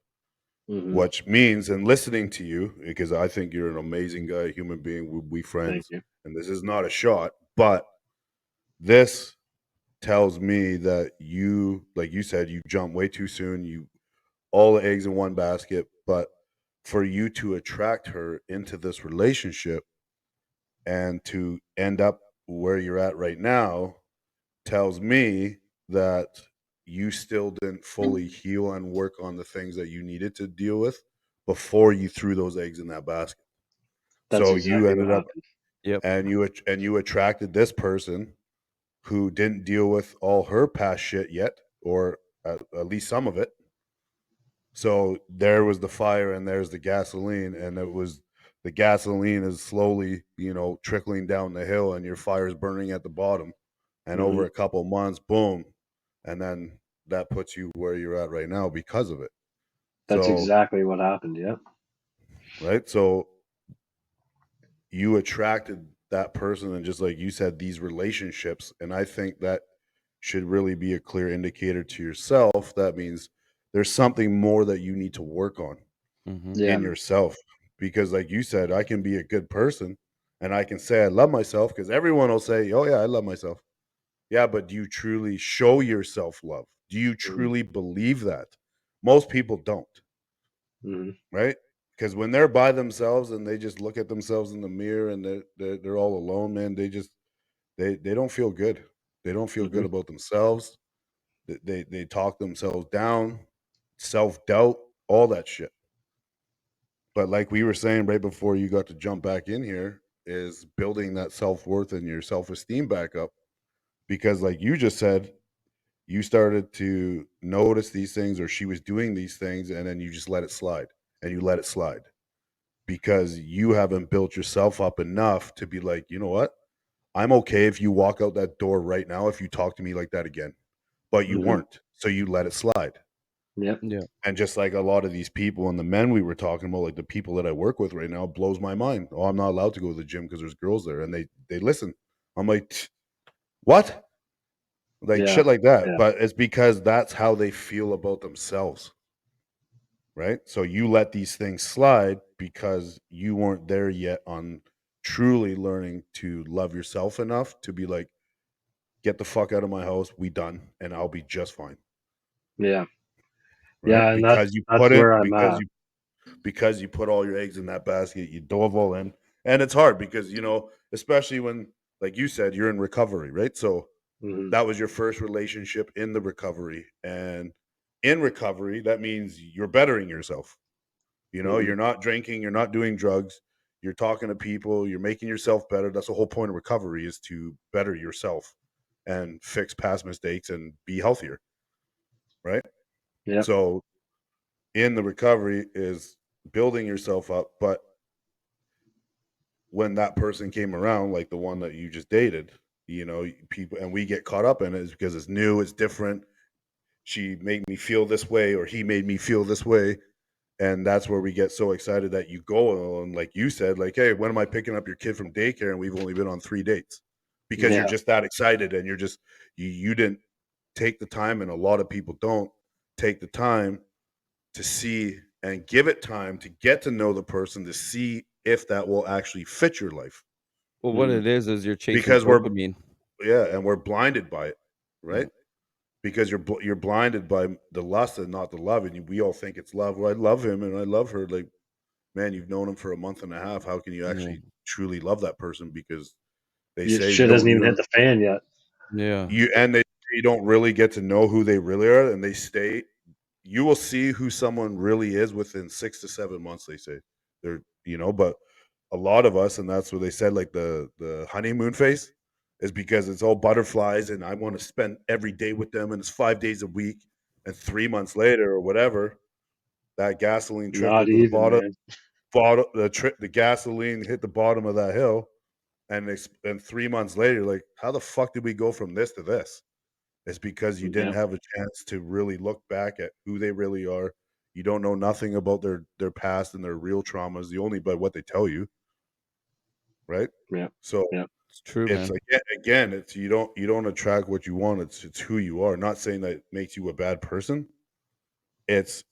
Hmm. Which means, and listening to you, because I think you're an amazing guy, human being, we Thank friends, you. and this is not a shot, but this tells me that you, like you said, you jump way too soon. You all the eggs in one basket, but for you to attract her into this relationship and to end up where you're at right now tells me that you still didn't fully heal and work on the things that you needed to deal with before you threw those eggs in that basket. That's So you exactly what ended up happened. Yep. and you attracted this person who didn't deal with all her past shit yet, or at least some of it. So there was the fire and there's the gasoline, and it was the gasoline is slowly, trickling down the hill, and your fire's burning at the bottom. And Hmm. over a couple months, boom, and then that puts you where you're at right now because of it. That's So, exactly what happened. Yeah. right, so you attracted that person, and just like you said, these relationships, and I think that should really be a clear indicator to yourself. That means there's something more that you need to work on Mm-hmm. Yeah, in man. yourself, because like you said, I can be a good person and I can say I love myself, because everyone will say, oh yeah, I love myself. Yeah, but do you truly show yourself love? Do you Mhm, truly believe that? Most people don't, mhm, right? Because when they're by themselves and they just look at themselves in the mirror and they're all alone, man, they don't feel good. They don't feel good mhm. about themselves. They talk themselves down, self-doubt, all that shit. But like we were saying right before you got to jump back in here, is building that self-worth and your self-esteem back up, because like you just said, you started to notice these things, or she was doing these things, and then you just let it slide, and you let it slide because you haven't built yourself up enough to be like, you know what, I'm okay if you walk out that door right now if you talk to me like that again. But you Mhm. weren't, so you let it slide. Yep. Yeah. And just like a lot of these people and the men we were talking about, like the people that I work with right now, blows my mind. Oh, I'm not allowed to go to the gym because there's girls there, and they listen. I'm like, what? Like Yeah. shit like that. Yeah. But it's because that's how they feel about themselves, right? So you let these things slide because you weren't there yet on truly learning to love yourself enough to be like, get the fuck out of my house, we done, and I'll be just fine, Yeah. right? Yeah. And Because you that's put it, where I'm at. because you put all your eggs in that basket, you dove all in, and it's hard because especially when, like you said, you're in recovery, right? So Hmm. that was your first relationship in the recovery, and in recovery, that means you're bettering yourself. Hmm. You're not drinking, you're not doing drugs, you're talking to people, you're making yourself better. That's the whole point of recovery, is to better yourself and fix past mistakes and be healthier, right? Yep. So in the recovery is building yourself up, but when that person came around, like the one that you just dated, people, and we get caught up in it, is because it's new, it's different. She made me feel this way, or he made me feel this way. And that's where we get so excited that you go and, like you said, like, hey, when am I picking up your kid from daycare? And we've only been on 3 dates, because you're Yeah. just that excited, and you didn't take the time, and a lot of people don't take the time to see and give it time to get to know the person, to see if that will actually fit your life. Well, what Hmm. it is you're chasing Because dopamine. we're blinded by it, Yeah. right? Because you're blinded by the lust and not the love, and we all think it's love. Well, I love him and I love her. Like, man, you've known him for a month and a half. How can you Yeah. actually truly love that person? Because they Your say shit hasn't even hit the fan yet. Yeah. you don't really get to know who they really are, and they stay. You will see who someone really is within 6 to 7 months. They say but a lot of us, and that's what they said, like the honeymoon phase, is because it's all butterflies, and I want to spend every day with them, and it's 5 days a week, and 3 months later or whatever, that gasoline Not trickled to the even, man. bottom, the gasoline hit the bottom of that hill, and 3 months later, like, how the fuck did we go from this to this? It's because you didn't Yeah. have a chance to really look back at who they really are. You don't know nothing about their past and their real traumas, the only by what they tell you, right? Yeah. So Yeah. It's true, it's man. like, again, it's you don't attract what you want. It's who you are. Not saying that it makes you a bad person. It's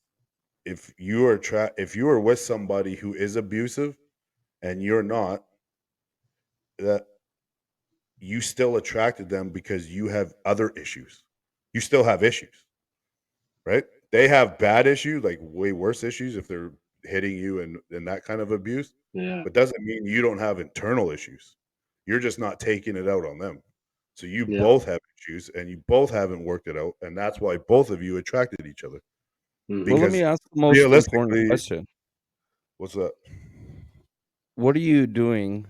if you are with somebody who is abusive and you're not, that you still attracted them because you have other issues. You still have issues, right? They have bad issues, like way worse issues if they're hitting you and that kind of abuse, Yeah. but doesn't mean you don't have internal issues. You're just not taking it out on them. So you Yeah. both have issues and you both haven't worked it out. And that's why both of you attracted each other. Hmm. Well, let me Because ask the most important realistically, question. what's that? What are you doing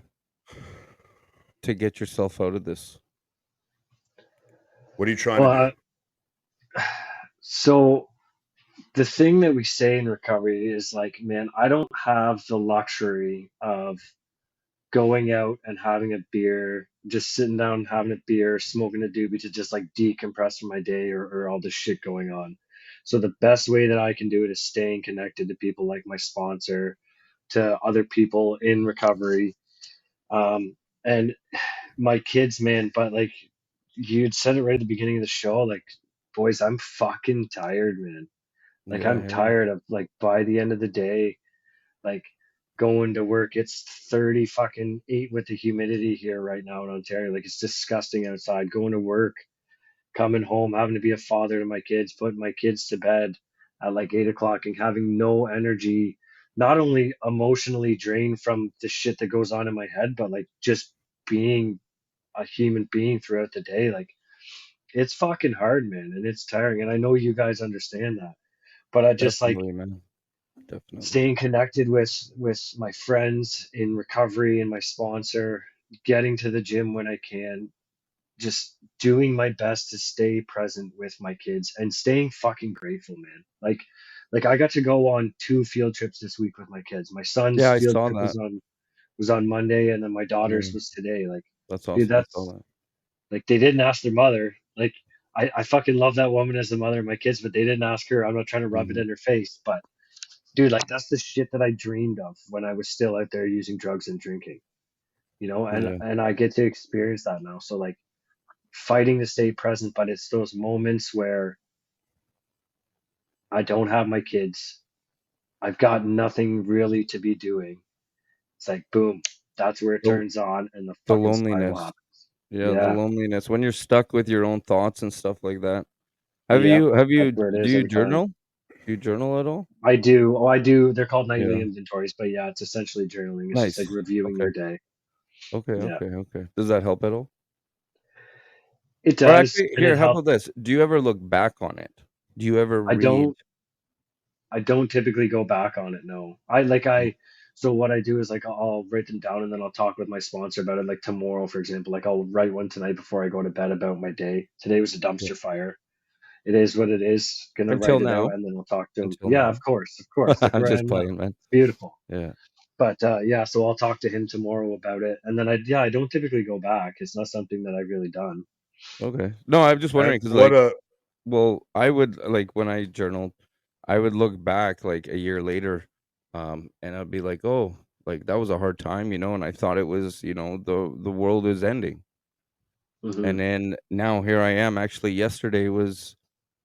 to get yourself out of this? What are you trying to Well, do? so the thing that we say in recovery is like, man, I don't have the luxury of going out and having a beer, just sitting down having a beer, smoking a doobie to just like decompress from my day, or all this shit going on. So the best way that I can do it is staying connected to people like my sponsor, to other people in recovery, and my kids, man. But like you'd said it right at the beginning of the show, like, boys, I'm fucking tired, man. Like Yeah, I I'm hear you. tired of, like, by the end of the day, like, going to work. It's 30 fucking 8 with the humidity here right now in Ontario. Like, it's disgusting outside. Going to work, coming home, having to be a father to my kids, putting my kids to bed at like 8 o'clock, and having no energy, not only emotionally drained from the shit that goes on in my head, but like just being a human being throughout the day. Like, it's fucking hard, man, and it's tiring. And I know you guys understand that. But I just like Definitely, man. Definitely. staying connected with my friends in recovery and my sponsor, getting to the gym when I can, just doing my best to stay present with my kids and staying fucking grateful, man. Like I got to go on 2 field trips this week with my kids. My son's Yeah, I field saw trip that. was on Monday, and then my Yeah, daughter's was today. Like, that's dude, awesome. I saw that's that. like, they didn't ask their mother. Like, I fucking love that woman as the mother of my kids, but they didn't ask her. I'm not trying to rub it Mhm. in her face, but dude, like that's the shit that I dreamed of when I was still out there using drugs and drinking, you know, Yeah. and I get to experience that now. So like fighting to stay present, but it's those moments where I don't have my kids. I've got nothing really to be doing. It's like boom, that's where it The turns on and the the fucking spiral loneliness. happens. Yeah, the Yeah, loneliness when you're stuck with your own thoughts and stuff like that. yep, Have that's you where it do is you every time. journal? Do you journal at all? I do. Oh, I do. They're called nightly Yeah. inventories, but yeah, it's essentially journaling. It's just like Nice. reviewing Okay. your day. Okay, Yeah, okay, okay. Does that help at all? it Or does, actually, and it here, how helps. about this? Do you ever look back on it? Do you ever I read? don't. I don't typically go back on it. No, Mm, So what I do is like I'll write them down and then I'll talk with my sponsor about it. Like tomorrow, for example, like I'll write one tonight before I go to bed about my day. Today was a yeah. dumpster fire. It is what it is. Gonna Until write it out now. and then I'll talk to him. Until Yeah, now. of course, of course. Look I'm where I just am now. playing, man. It's beautiful. Yeah. But yeah, so I'll talk to him tomorrow about it, and then I don't typically go back. It's not something that I've really done. Okay. No, I'm just And wondering because, what like, a well, I would like when I journaled, I would look back like a year later, and I'd be like, "Oh, like that was a hard time," and I thought it was, the world is ending. Hmm. And then now here I am. Actually, yesterday was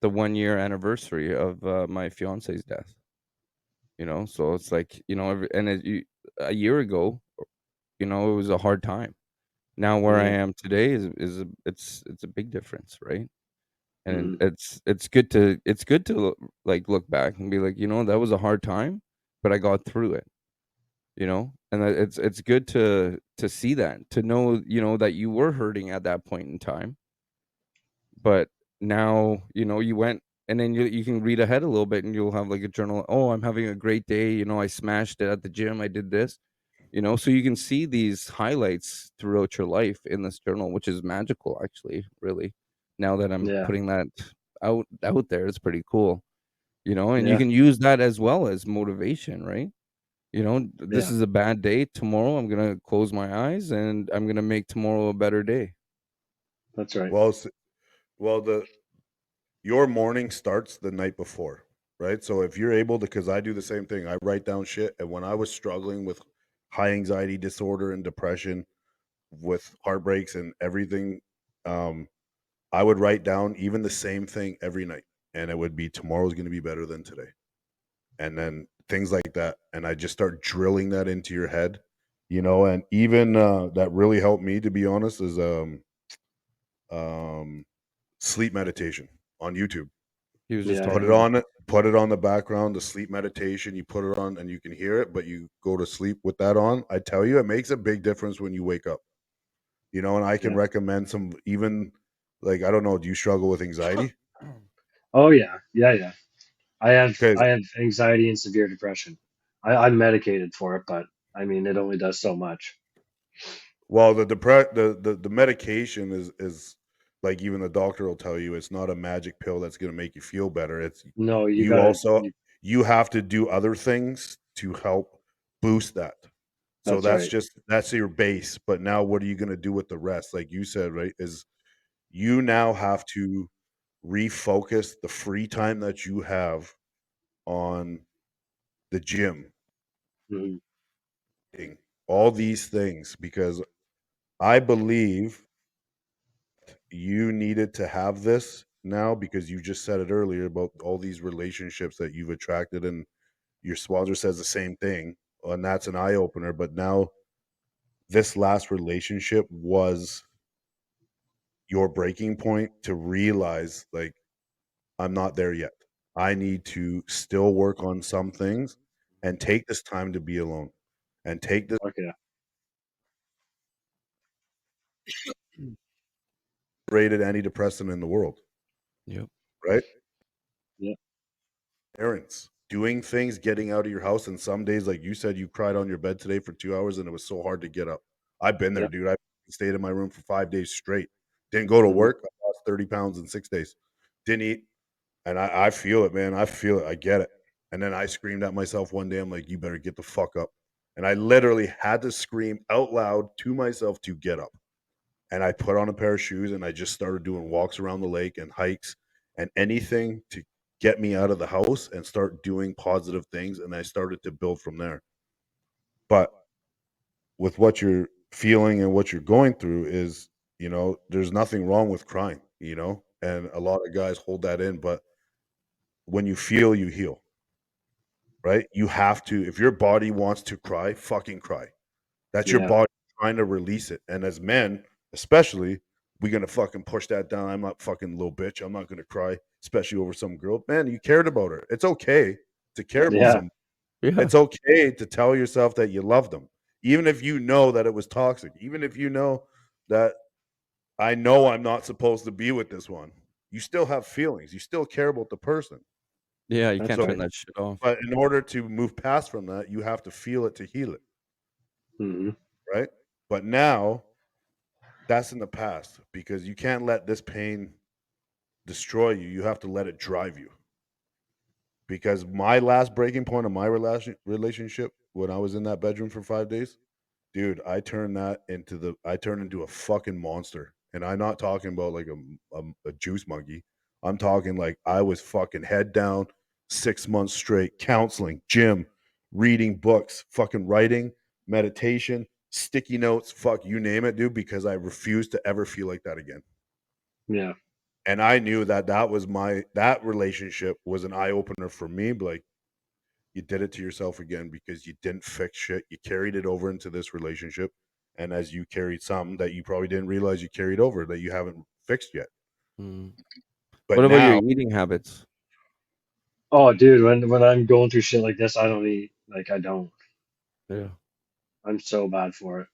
the 1 year anniversary of my fiance's death. So it's like, a year ago, it was a hard time. Now where I Yeah. am today it's a big difference, right? And Hmm. it's good to like look back and be like, that was a hard time, but I got through it. And it's good to see that, to know, that you were hurting at that point in time, but now, you went, and then you can read ahead a little bit and you'll have like a journal. Oh, I'm having a great day. I smashed it at the gym. I did this. So you can see these highlights throughout your life in this journal, which is magical, actually, really. Now that I'm Yeah. putting that out there, it's pretty cool. And you Yeah. can use that as well as motivation, right? This Yeah. is a bad day. Tomorrow, I'm gonna close my eyes and I'm gonna make tomorrow a better day. That's right. well, well, the your morning starts the night before, right? So if you're able to, because I do the same thing, I write down shit. And when I was struggling with high anxiety disorder and depression, with heartbreaks and everything, um, I would write down even the same thing every night, and it would be tomorrow's going to be better than today, and then things like that. And I just start drilling that into your head, And even that really helped me, to be honest, is um, sleep meditation on YouTube. He was just Yeah. Put Yeah. it talking about. on it. Put it on the background. The sleep meditation. You put it on, and you can hear it, but you go to sleep with that on. I tell you, it makes a big difference when you wake up. And I can Yeah. recommend some, even like, I don't know. Do you struggle with anxiety? Oh yeah. Yeah. Yeah. Because I have anxiety and severe depression. I'm medicated for it, but I mean it only does so much. well, the medication is like, even the doctor will tell you it's not a magic pill that's going to make you feel better. It's No, you you gotta. also you have to do other things to help boost that. So That's right. that's your base. But now what are you going to do with the rest? Like you said, right? Is you now have to refocus the free time that you have on the gym, Hmm. all these things, because I believe you needed to have this now, because you just said it earlier about all these relationships that you've attracted, and your sponsor says the same thing, and that's an eye opener. But now this last relationship was your breaking point to realize, like, I'm not there yet. I need to still work on some things and take this time to be alone and take this Okay. rated antidepressant in the world, Yep. right? Yeah. Errands, doing things, getting out of your house. And some days, like you said, you cried on your bed today for 2 hours and it was so hard to get up. I've been there, Yeah. dude. I stayed in my room for 5 days straight. Didn't go to Hmm. work. I lost 30 pounds in 6 days. Didn't eat. And I feel it, man. I feel it. I get it. And then I screamed at myself one day. I'm like, you better get the fuck up. And I literally had to scream out loud to myself to get up. and I put on a pair of shoes and I just started doing walks around the lake and hikes and anything to get me out of the house and start doing positive things. And I started to build from there. But with what you're feeling and what you're going through is, there's nothing wrong with crying, and a lot of guys hold that in. But when you feel, you heal, right? You have to, if your body wants to cry, fucking cry. That's your Yeah. body trying to release it. And as men, especially, we're gonna fucking push that down. I'm not fucking little bitch. I'm not gonna cry, especially over some girl. Man, you cared about her. It's okay to care about Yeah. some. Yeah. It's okay to tell yourself that you love them, even if you know that it was toxic. Even if you know that I know I'm not supposed to be with this one. You still have feelings. You still care about the person. Yeah, you That's can't turn right. that shit off. But in order to move past from that, you have to feel it to heal it, Hmm. right? But now that's in the past because you can't let this pain destroy you. You have to let it drive you. Because my last breaking point of my relationship when I was in that bedroom for 5 days, dude, I turned into a fucking monster. And I'm not talking about like a juice monkey. I'm talking like I was fucking head down 6 months straight, counseling, gym, reading books, fucking writing, meditation, sticky notes, fuck you name it, dude, because I refused to ever feel like that again. Yeah. And I knew that that relationship was an eye opener for me. Like, you did it to yourself again because you didn't fix shit. You carried it over into this relationship. And as you carried some that you probably didn't realize you carried over that you haven't fixed yet. Mm. But What about your now, eating habits? Oh, dude, when I'm going through shit like this, I don't eat. Like I don't. Yeah. I'm so bad for it.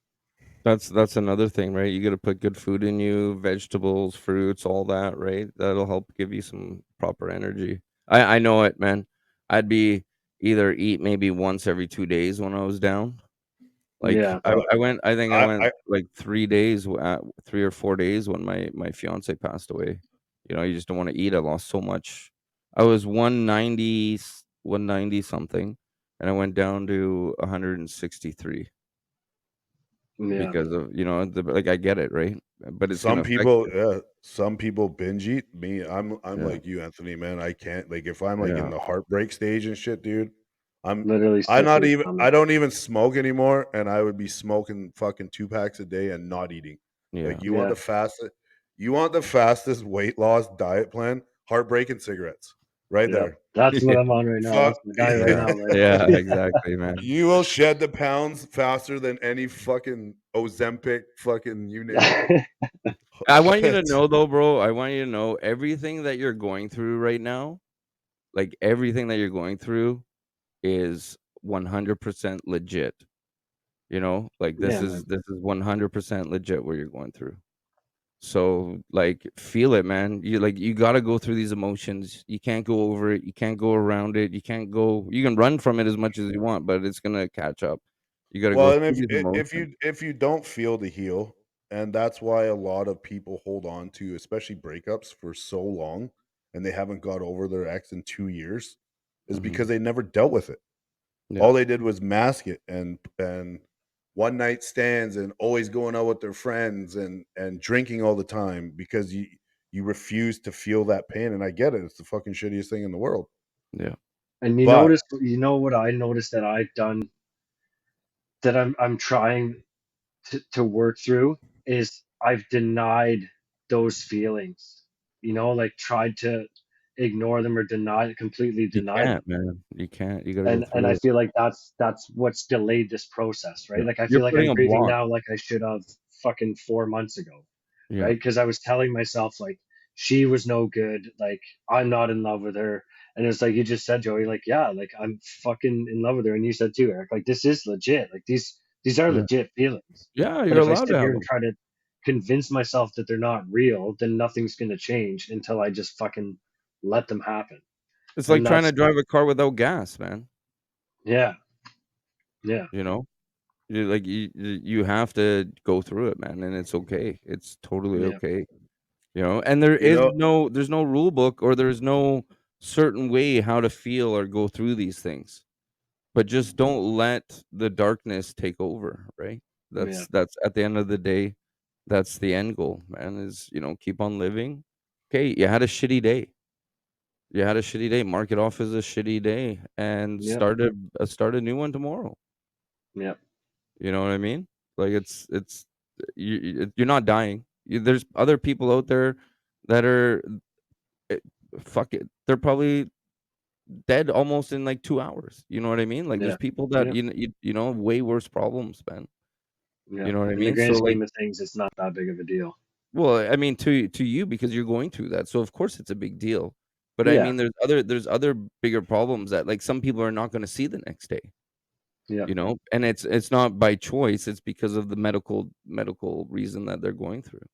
That's another thing, right? You got to put good food in you, vegetables, fruits, all that, right? That'll help give you some proper energy. I know it, man. I'd be either eat maybe once every 2 days when I was down. Like Yeah. I went, I think I went I like 3 days, 3 or 4 days when my fiance passed away. You just don't want to eat. I lost so much. I was 190, 190 something, and I went down to 163 Yeah. because of like I get it, right? But it's gonna some affect people, you. yeah, some people binge eat. Me, I'm Yeah, like you, Anthony, man. I can't, like, if I'm like in yeah, the heartbreak stage and shit, dude. I'm Literally I'm sick to not the even stomach. I don't even smoke anymore, and I would be smoking fucking 2 packs a day and not eating. yeah, Like, Yeah. you want the fastest weight loss diet plan? Heartbreak and cigarettes, right Yeah. there. That's what yeah, I'm on right now. Fuck. That's the diet right yeah, now, bro. yeah. Exactly, man. You will shed the pounds faster than any fucking Ozempic, fucking you name it. I want you to know though, bro. I want you to know everything that you're going through right now. Like everything that you're going through is 100% legit. Like this Yeah, is man. this is 100% legit what you're going through. So like feel it, man. You got to go through these emotions. You can't go over it. You can't go around it. You can run from it as much as you want, but it's going to catch up. You got to go Well, and through these if emotions. you don't feel the heal, and that's why a lot of people hold on to, especially breakups, for so long, and they haven't got over their ex in 2 years, is because Mhm. they never dealt with it. Yeah. All they did was mask it and one night stands and always going out with their friends and drinking all the time because you refuse to feel that pain. And I get it; it's the fucking shittiest thing in the world. Yeah. And But you know what I noticed that I've done that I'm trying to work through is I've denied those feelings. Like tried to ignore them or completely You deny them. can't, man. You can't. You got to go And I through it. feel like that's what's delayed this process, right? Yeah. Like I You're feel like putting I'm a grieving block. now like I should have fucking 4 months ago, Yeah. right? Because I was telling myself like she was no good, like I'm not in love with her. And it's like you just said, Joey, like, yeah, like I'm fucking in love with her. And you said too, Eric, like this is legit. Like these are Yeah. legit feelings. Yeah, But you're if I allowed to sit have here and them. try to convince myself that they're not real, then nothing's gonna change until I just fucking let them happen. It's like And trying to that's drive a car without gas, man. yeah, yeah, You know? You have to go through it, man, and it's okay. It's totally yeah, okay. And there you is know, there's no rule book or there's no certain way how to feel or go through these things. But just don't let the darkness take over, right? yeah. That's at the end of the day. That's the end goal, man, is, keep on living. Okay, you had a shitty day. You had a shitty day. Mark it off as a shitty day and Yep. start a new one tomorrow. Yep. You know what I mean? Like you're not dying. There's other people out there that are eh, fuck it. They're probably dead almost in like 2 hours. You know what I mean? Like there's Yeah. people that Yeah. way worse problems, man. Yeah. You know what I In the mean? grand So like, scheme of things, it's not that big of a deal. well, I mean to you because you're going through that. So of course it's a big deal. But I Yeah. mean there's other bigger problems that like some people are not going to see the next day. Yep. And it's not by choice, it's because of the medical reason that they're going through,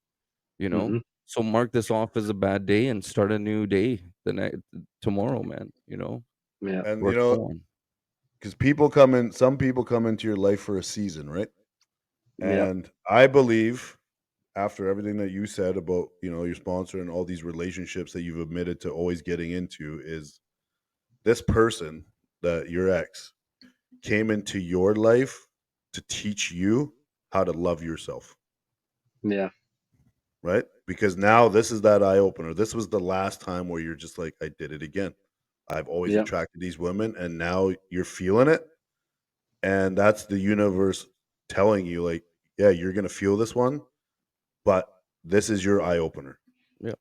you know Mm-hmm. so mark this off as a bad day and start a new day the next tomorrow, man. Yeah. And Or so on. because some people come into your life for a season, right? Yep. And I believe after everything that you said about your sponsor and all these relationships that you've admitted to always getting into, is this person, that your ex, came into your life to teach you how to love yourself, Yeah. right? Because now this is that eye opener. This was the last time where you're just like, I did it again. I've always Yep. attracted these women, and now you're feeling it. And that's the universe telling you, like, yeah, you're going to feel this one, but this is your eye opener. Yeah.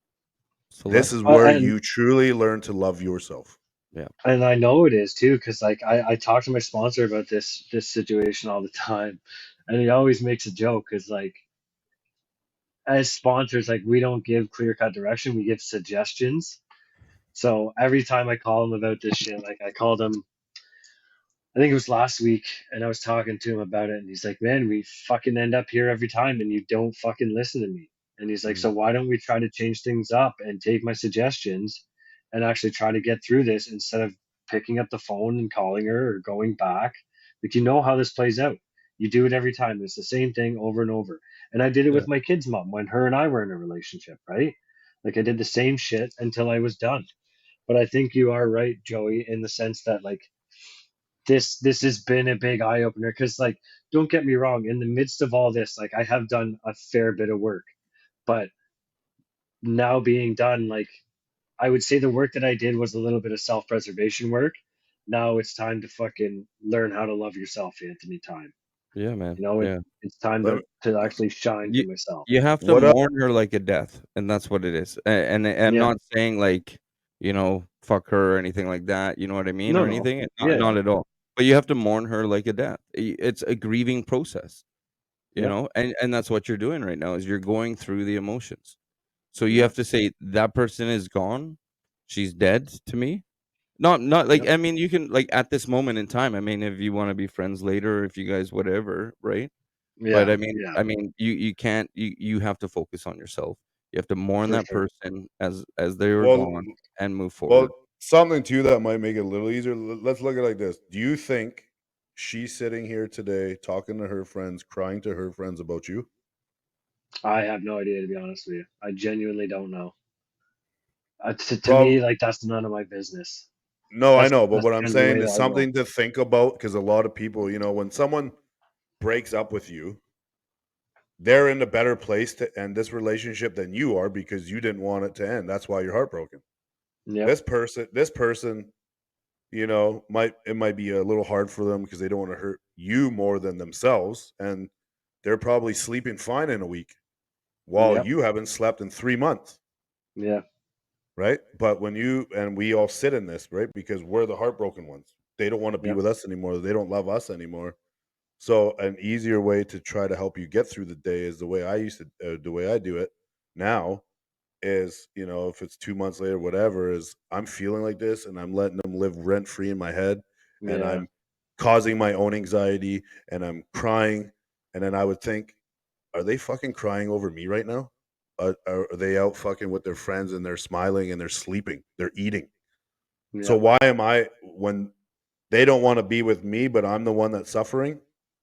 This Select. is where And you truly learn to love yourself. Yeah. and I know it is too, because like I talk to my sponsor about this situation all the time, and he always makes a joke because like as sponsors, like we don't give clear cut direction, we give suggestions. So every time I call him about this shit, like I called him, I think it was last week, and I was talking to him about it, and he's like, "Man, we fucking end up here every time, and you don't fucking listen to me." And he's like, Mhm. "So why don't we try to change things up and take my suggestions, and actually try to get through this instead of picking up the phone and calling her or going back? Like you know how this plays out. You do it every time. It's the same thing over and over." And I did it Yeah. with my kid's mom when her and I were in a relationship, right? Like I did the same shit until I was done. But I think you are right, Joey, in the sense that like this has been a big eye opener because like don't get me wrong, in the midst of all this like I have done a fair bit of work, but now being done, like I would say the work that I did was a little bit of self-preservation work. Now it's time to fucking learn how to love yourself, Anthony. Time, Yeah, man. you know, Yeah. it's time Let me, to actually shine for You myself. you have to what up? mourn her like a death, and that's what it is. And I'm Yeah. not saying like, fuck her or anything like that, you know what I mean, No, or no. anything. Not, Yeah, yeah. not at all. But you have to mourn her like a death. It's a grieving process, Yep. and that's what you're doing right now is you're going through the emotions. So you have Yep. to say that person is gone. She's dead to me. Not like, Yep. I mean, you can like at this moment in time. I mean, if you want to be friends later, if you guys whatever, right? But Yeah. I mean Yeah. I mean, you can't you have to focus on yourself. You have to mourn For that sure. person as they were Well, gone and move well, forward. something too that might make it a little easier. Let's look at it like this. Do you think she's sitting here today talking to her friends, crying to her friends about you? I have no idea, to be honest with you. I genuinely don't know. To Probably. me, like that's none of my business. No, I That's know, but that's what I'm kind of the way saying that is I roll. something to think about, because a lot of people, when someone breaks up with you, they're in a better place to end this relationship than you are because you didn't want it to end. That's why you're heartbroken. Yep. This person, it might be a little hard for them because they don't want to hurt you more than themselves, and they're probably sleeping fine in a week while Yep. you haven't slept in 3 months, Yeah. right? But when you and we all sit in this, right, because we're the heartbroken ones. They don't want to be Yep. with us anymore. They don't love us anymore. So an easier way to try to help you get through the day is the way I do it now is, if it's 2 months later, whatever, is I'm feeling like this and I'm letting them live rent free in my head, and Yeah. I'm causing my own anxiety and I'm crying. And then I would think, are they fucking crying over me right now? Are they out fucking with their friends and they're smiling and they're sleeping, they're eating? So Yep. why am I, when they don't want to be with me, but I'm the one that's suffering?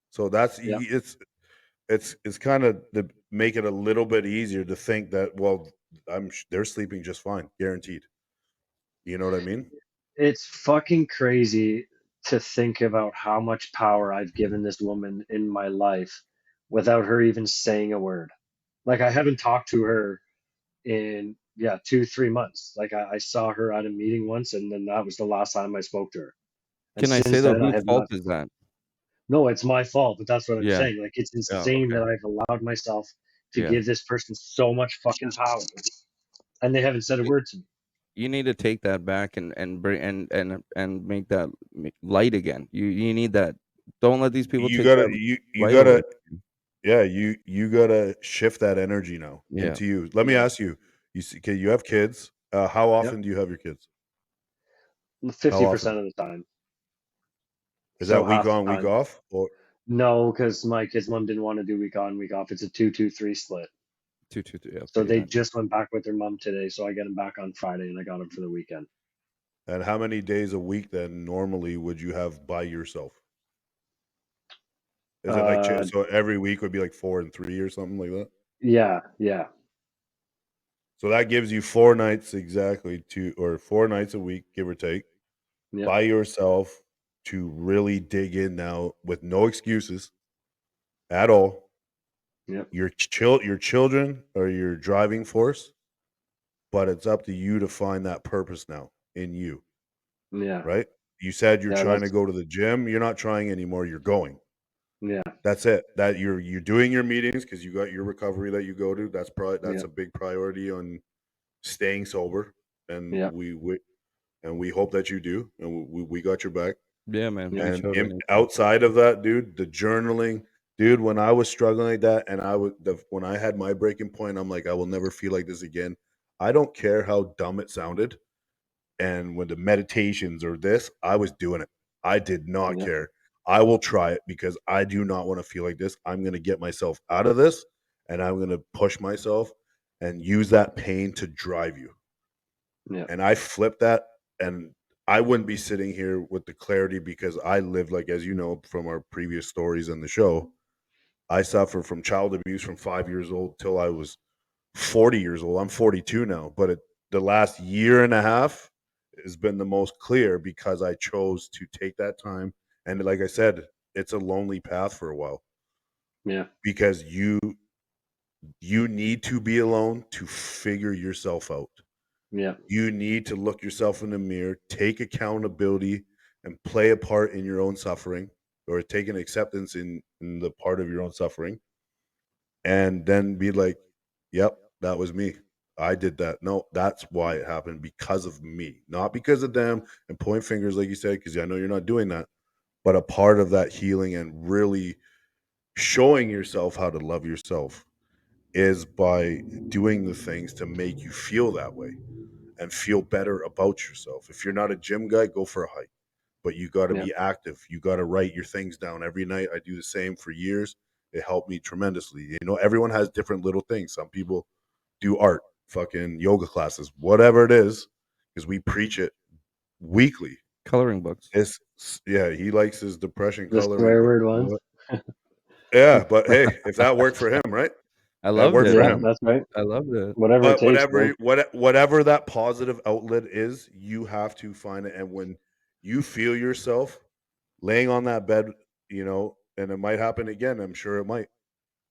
So Yep. it's kind of to make it a little bit easier to think that, well, they're sleeping just fine, guaranteed. You know what I mean? It's fucking crazy to think about how much power I've given this woman in my life without her even saying a word. Like I haven't talked to her in 2-3 months. Like I saw her at a meeting once, and then that was the last time I spoke to her. And Can I say since though, then, I whose have fault not. is that? No, it's my fault, but that's what I'm Yeah. saying. Like it's Yeah. insane Okay. that I've allowed myself to Yeah. give this person so much fucking power, and they haven't said a word to me. You need to take that back and bring and make that light again. You need that. Don't let these people You take gotta that you light away. gotta yeah, you gotta shift that energy now Yeah. into you. Let me Yeah. ask you, you see, okay, you have kids. How Yep. often do you have your kids? How often? 50% of the time. Is So that week half the on, week time. off? Or No, because my kid's mom didn't want to do week on, week off. It's a 2-2-3 split. Two, two, three. So Okay. they Yeah. just went back with their mom today. So I get them back on Friday, and I got them for the weekend. and how many days a week then normally would you have by yourself? Is it like Uh, so every week would be like 4 and 3 or something like that? yeah, yeah, So that gives you 4 nights exactly to or 4 nights a week, give or take, yep, by yourself to really dig in now with no excuses at all. yep, Your children are your driving force, but it's up to you to find that purpose now in you, yeah, right? You said you're yeah. trying to That's go to the gym. You're not trying anymore. You're going. yeah, That's it. That you're doing your meetings because you got your recovery that you go to. That's probably that's yeah, a big priority on staying sober, and yeah, we hope that you do, and we got your back. Yeah, man. yeah, Reach out anytime. Outside of that, dude, the journaling, dude. When I was struggling like that, and when I had my breaking point, I'm like, I will never feel like this again. I don't care how dumb it sounded, and when the meditations or this, I was doing it. I did not yeah, care. I will try it because I do not want to feel like this. I'm going to get myself out of this, and I'm going to push myself and use that pain to drive you. yeah, And I flipped that, and I wouldn't be sitting here with the clarity because I lived, like, as you know from our previous stories in the show, I suffered from child abuse from 5 years old till I was 40 years old. I'm 42 now, but the last year and a half has been the most clear because I chose to take that time. And like I said, it's a lonely path for a while yeah, because you need to be alone to figure yourself out. yeah, You need to look yourself in the mirror, take accountability, and play a part in your own suffering, or take an acceptance in the part of your own suffering, and then be like, "Yep, that was me. I did that. No, that's why it happened because of me, not because of them." And point fingers, like you said, because I know you're not doing that. But a part of that healing and really showing yourself how to love yourself is by doing the things to make you feel that way and feel better about yourself. If you're not a gym guy, go for a hike. But you got to yeah, be active. You got to write your things down every night. I do the same for years. It helped me tremendously. You know, everyone has different little things. Some people do art, fucking yoga classes, whatever it is, because we preach it weekly. Coloring books. It's yeah, he likes his depression the coloring swear book. word You know ones. what? Yeah, but hey, if that worked for him, right? I That loved worked it, for Yeah, him. man. that's right. I loved it. Whatever it But takes, man. whatever that positive outlet is, you have to find it. And when you feel yourself laying on that bed, you know, and it might happen again, I'm sure it might.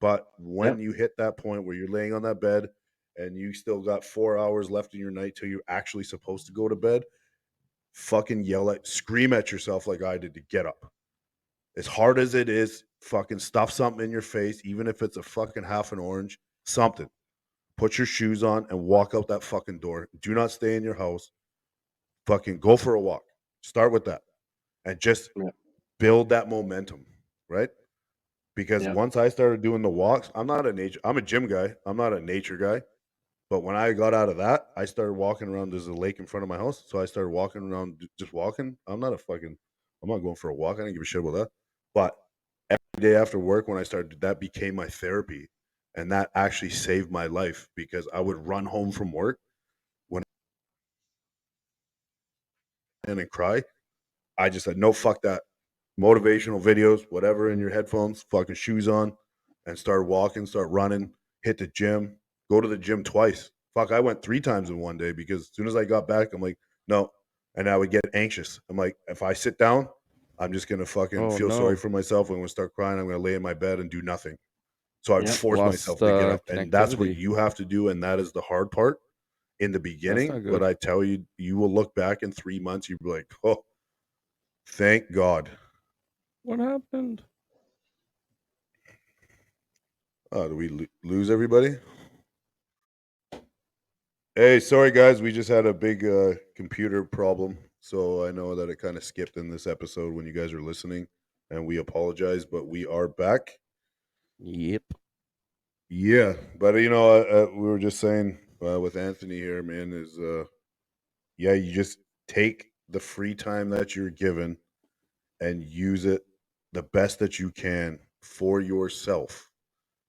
But when Yep, you hit that point where you're laying on that bed and you still got 4 hours left in your night till you're actually supposed to go to bed, fucking scream at yourself like I did to get up. As hard as it is, fucking stuff something in your face, even if it's a fucking half an orange, something. Put your shoes on and walk out that fucking door. Do not stay in your house. Fucking go for a walk. Start with that and just yep, build that momentum, right? Because yep, once I started doing the walks, I'm a gym guy. I'm not a nature guy. But when I got out of that, I started walking around. There's a lake in front of my house. So I started walking around, just walking. I'm not going for a walk. I didn't give a shit about that. But every day after work, when I started, that became my therapy. And that actually saved my life because I would run home from work when and cry. I just said, no, fuck that. Motivational videos, whatever in your headphones, fucking shoes on, and start walking, start running, hit the gym, go to the gym twice. Fuck, I went 3 times in one day because as soon as I got back, I'm like, no. And I would get anxious. I'm like, if I sit down, I'm just gonna fucking Oh feel sorry no. for myself. I'm gonna start crying. I'm gonna lay in my bed and do nothing. So I'd Yep. force myself Lost to get up, and that's what connectivity. you have to do, and that is the hard part in the That's beginning. not But good. I tell you, you will look back in 3 months, you'll be like, oh, thank God. What happened? Did we lose everybody? Hey, sorry guys, we just had a big computer problem, so I know that it kind of skipped in this episode when you guys are listening, and we apologize, but we are back. Yep. Yeah, but we were just saying with Anthony here, man, is yeah, you just take the free time that you're given and use it the best that you can for yourself,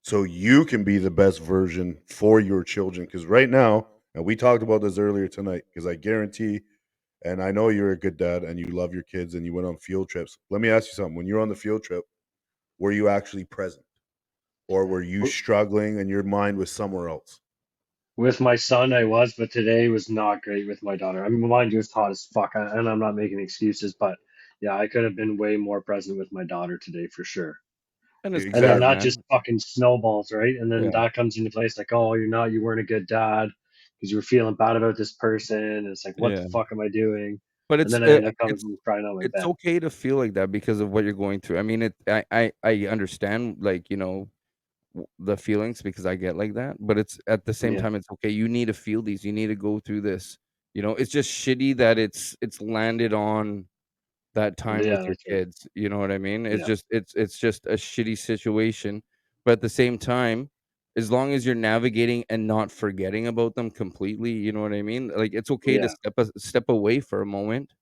so you can be the best version for your children. Because right now, and we talked about this earlier tonight, because I guarantee, and I know you're a good dad and you love your kids and you went on field trips. Let me ask you something. When you're on the field trip, were you actually present? Or were you struggling and your mind was somewhere else? With my son, I was, but today was not great with my daughter. I mean, mind you, it's hot as fuck, and I'm not making excuses, but yeah, I could have been way more present with my daughter today for sure. And it's And then hard, Exactly. that just man. fucking snowballs, right? And then Yeah. that comes into place like, oh, you weren't a good dad because you were feeling bad about this person. And it's like, what the Yeah. fuck am I doing? But And then I end up coming home crying on my it's bed. okay to feel like that because of what you're going through. I mean, I understand, like, the feelings, because I get like that, but it's at the same Yeah, time, it's okay. You need to feel these. You need to go through this. It's just shitty that it's landed on that time with yeah, your that's right. kids. You know what I mean? It's Yeah, just it's just a shitty situation. But at the same time, as long as you're navigating and not forgetting about them completely, you know what I mean? Like, it's okay to yeah, step away for a moment,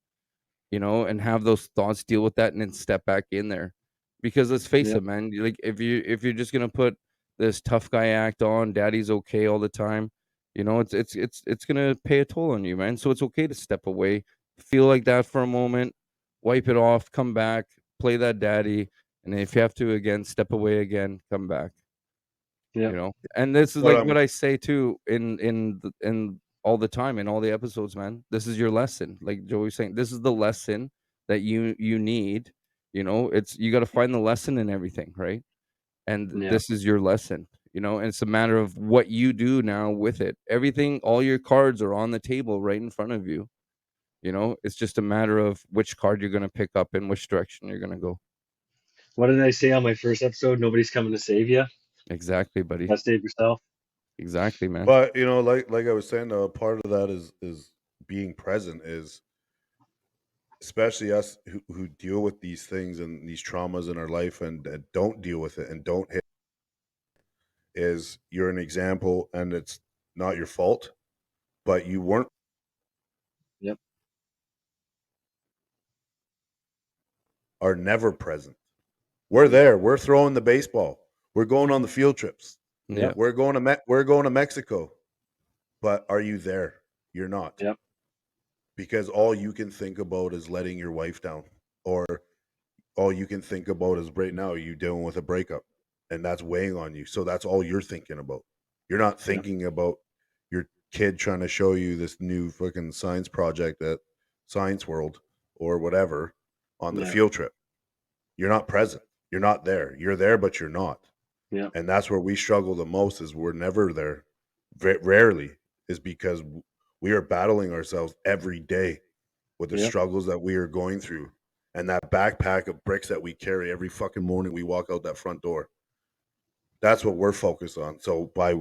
and have those thoughts, deal with that, and then step back in there. Because let's face yeah, it, man, like, if you're just gonna put this tough guy act on, daddy's okay all the time, it's gonna pay a toll on you, man. So it's okay to step away, feel like that for a moment, wipe it off, come back, play that daddy, and if you have to again, step away again, come back. yeah, And this is But like what I say too in all the time in all the episodes, man. This is your lesson. Like Joey's saying, this is the lesson that you need. It's you got to find the lesson in everything, right? And yeah, this is your lesson. And it's a matter of what you do now with it. Everything, all your cards are on the table right in front of you. It's just a matter of which card you're going to pick up and which direction you're going to go. What did I say on my first episode? Nobody's coming to save you. Exactly, buddy. Gotta save yourself. Exactly, man. but like I was saying, part of that is being present, is especially us who deal with these things and these traumas in our life and don't deal with it and don't hit, is you're an example and it's not your fault, but you weren't, Yep, are never present. We're there. We're throwing the baseball. We're going on the field trips. Yeah. yep, We're going to Mexico. But are you there? You're not, yep, because all you can think about is letting your wife down, or all you can think about is right now you dealing with a breakup, and that's weighing on you. So that's all you're thinking about. You're not yep, thinking about your kid trying to show you this new fucking science project at Science World or whatever on the yeah, field trip. You're not present. You're not there. You're there, but you're not. yep, And that's where we struggle the most, is we're never there. Rarely, is because we are battling ourselves every day with the yep, struggles that we are going through, and that backpack of bricks that we carry every fucking morning we walk out that front door. That's what we're focused on. So by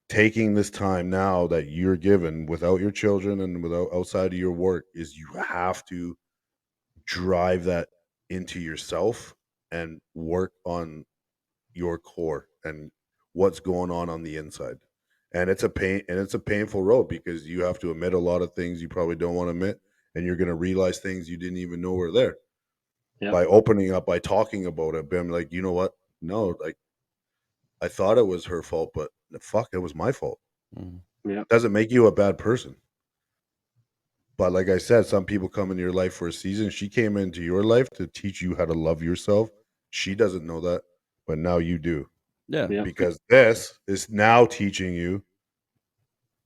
taking this time now that you're given without your children and without outside of your work, is you have to drive that into yourself and work on your core and what's going on the inside. And it's a painful road, because you have to admit a lot of things you probably don't want to admit, and you're going to realize things you didn't even know were there yep, by opening up, by talking about it, being like, you know what, no, like, I thought it was her fault, but fuck, it was my fault. Mhm. yep, Doesn't make you a bad person. But like I said, some people come into your life for a season. She came into your life to teach you how to love yourself. She doesn't know that, but now you do, Yeah. yep, because this is now teaching you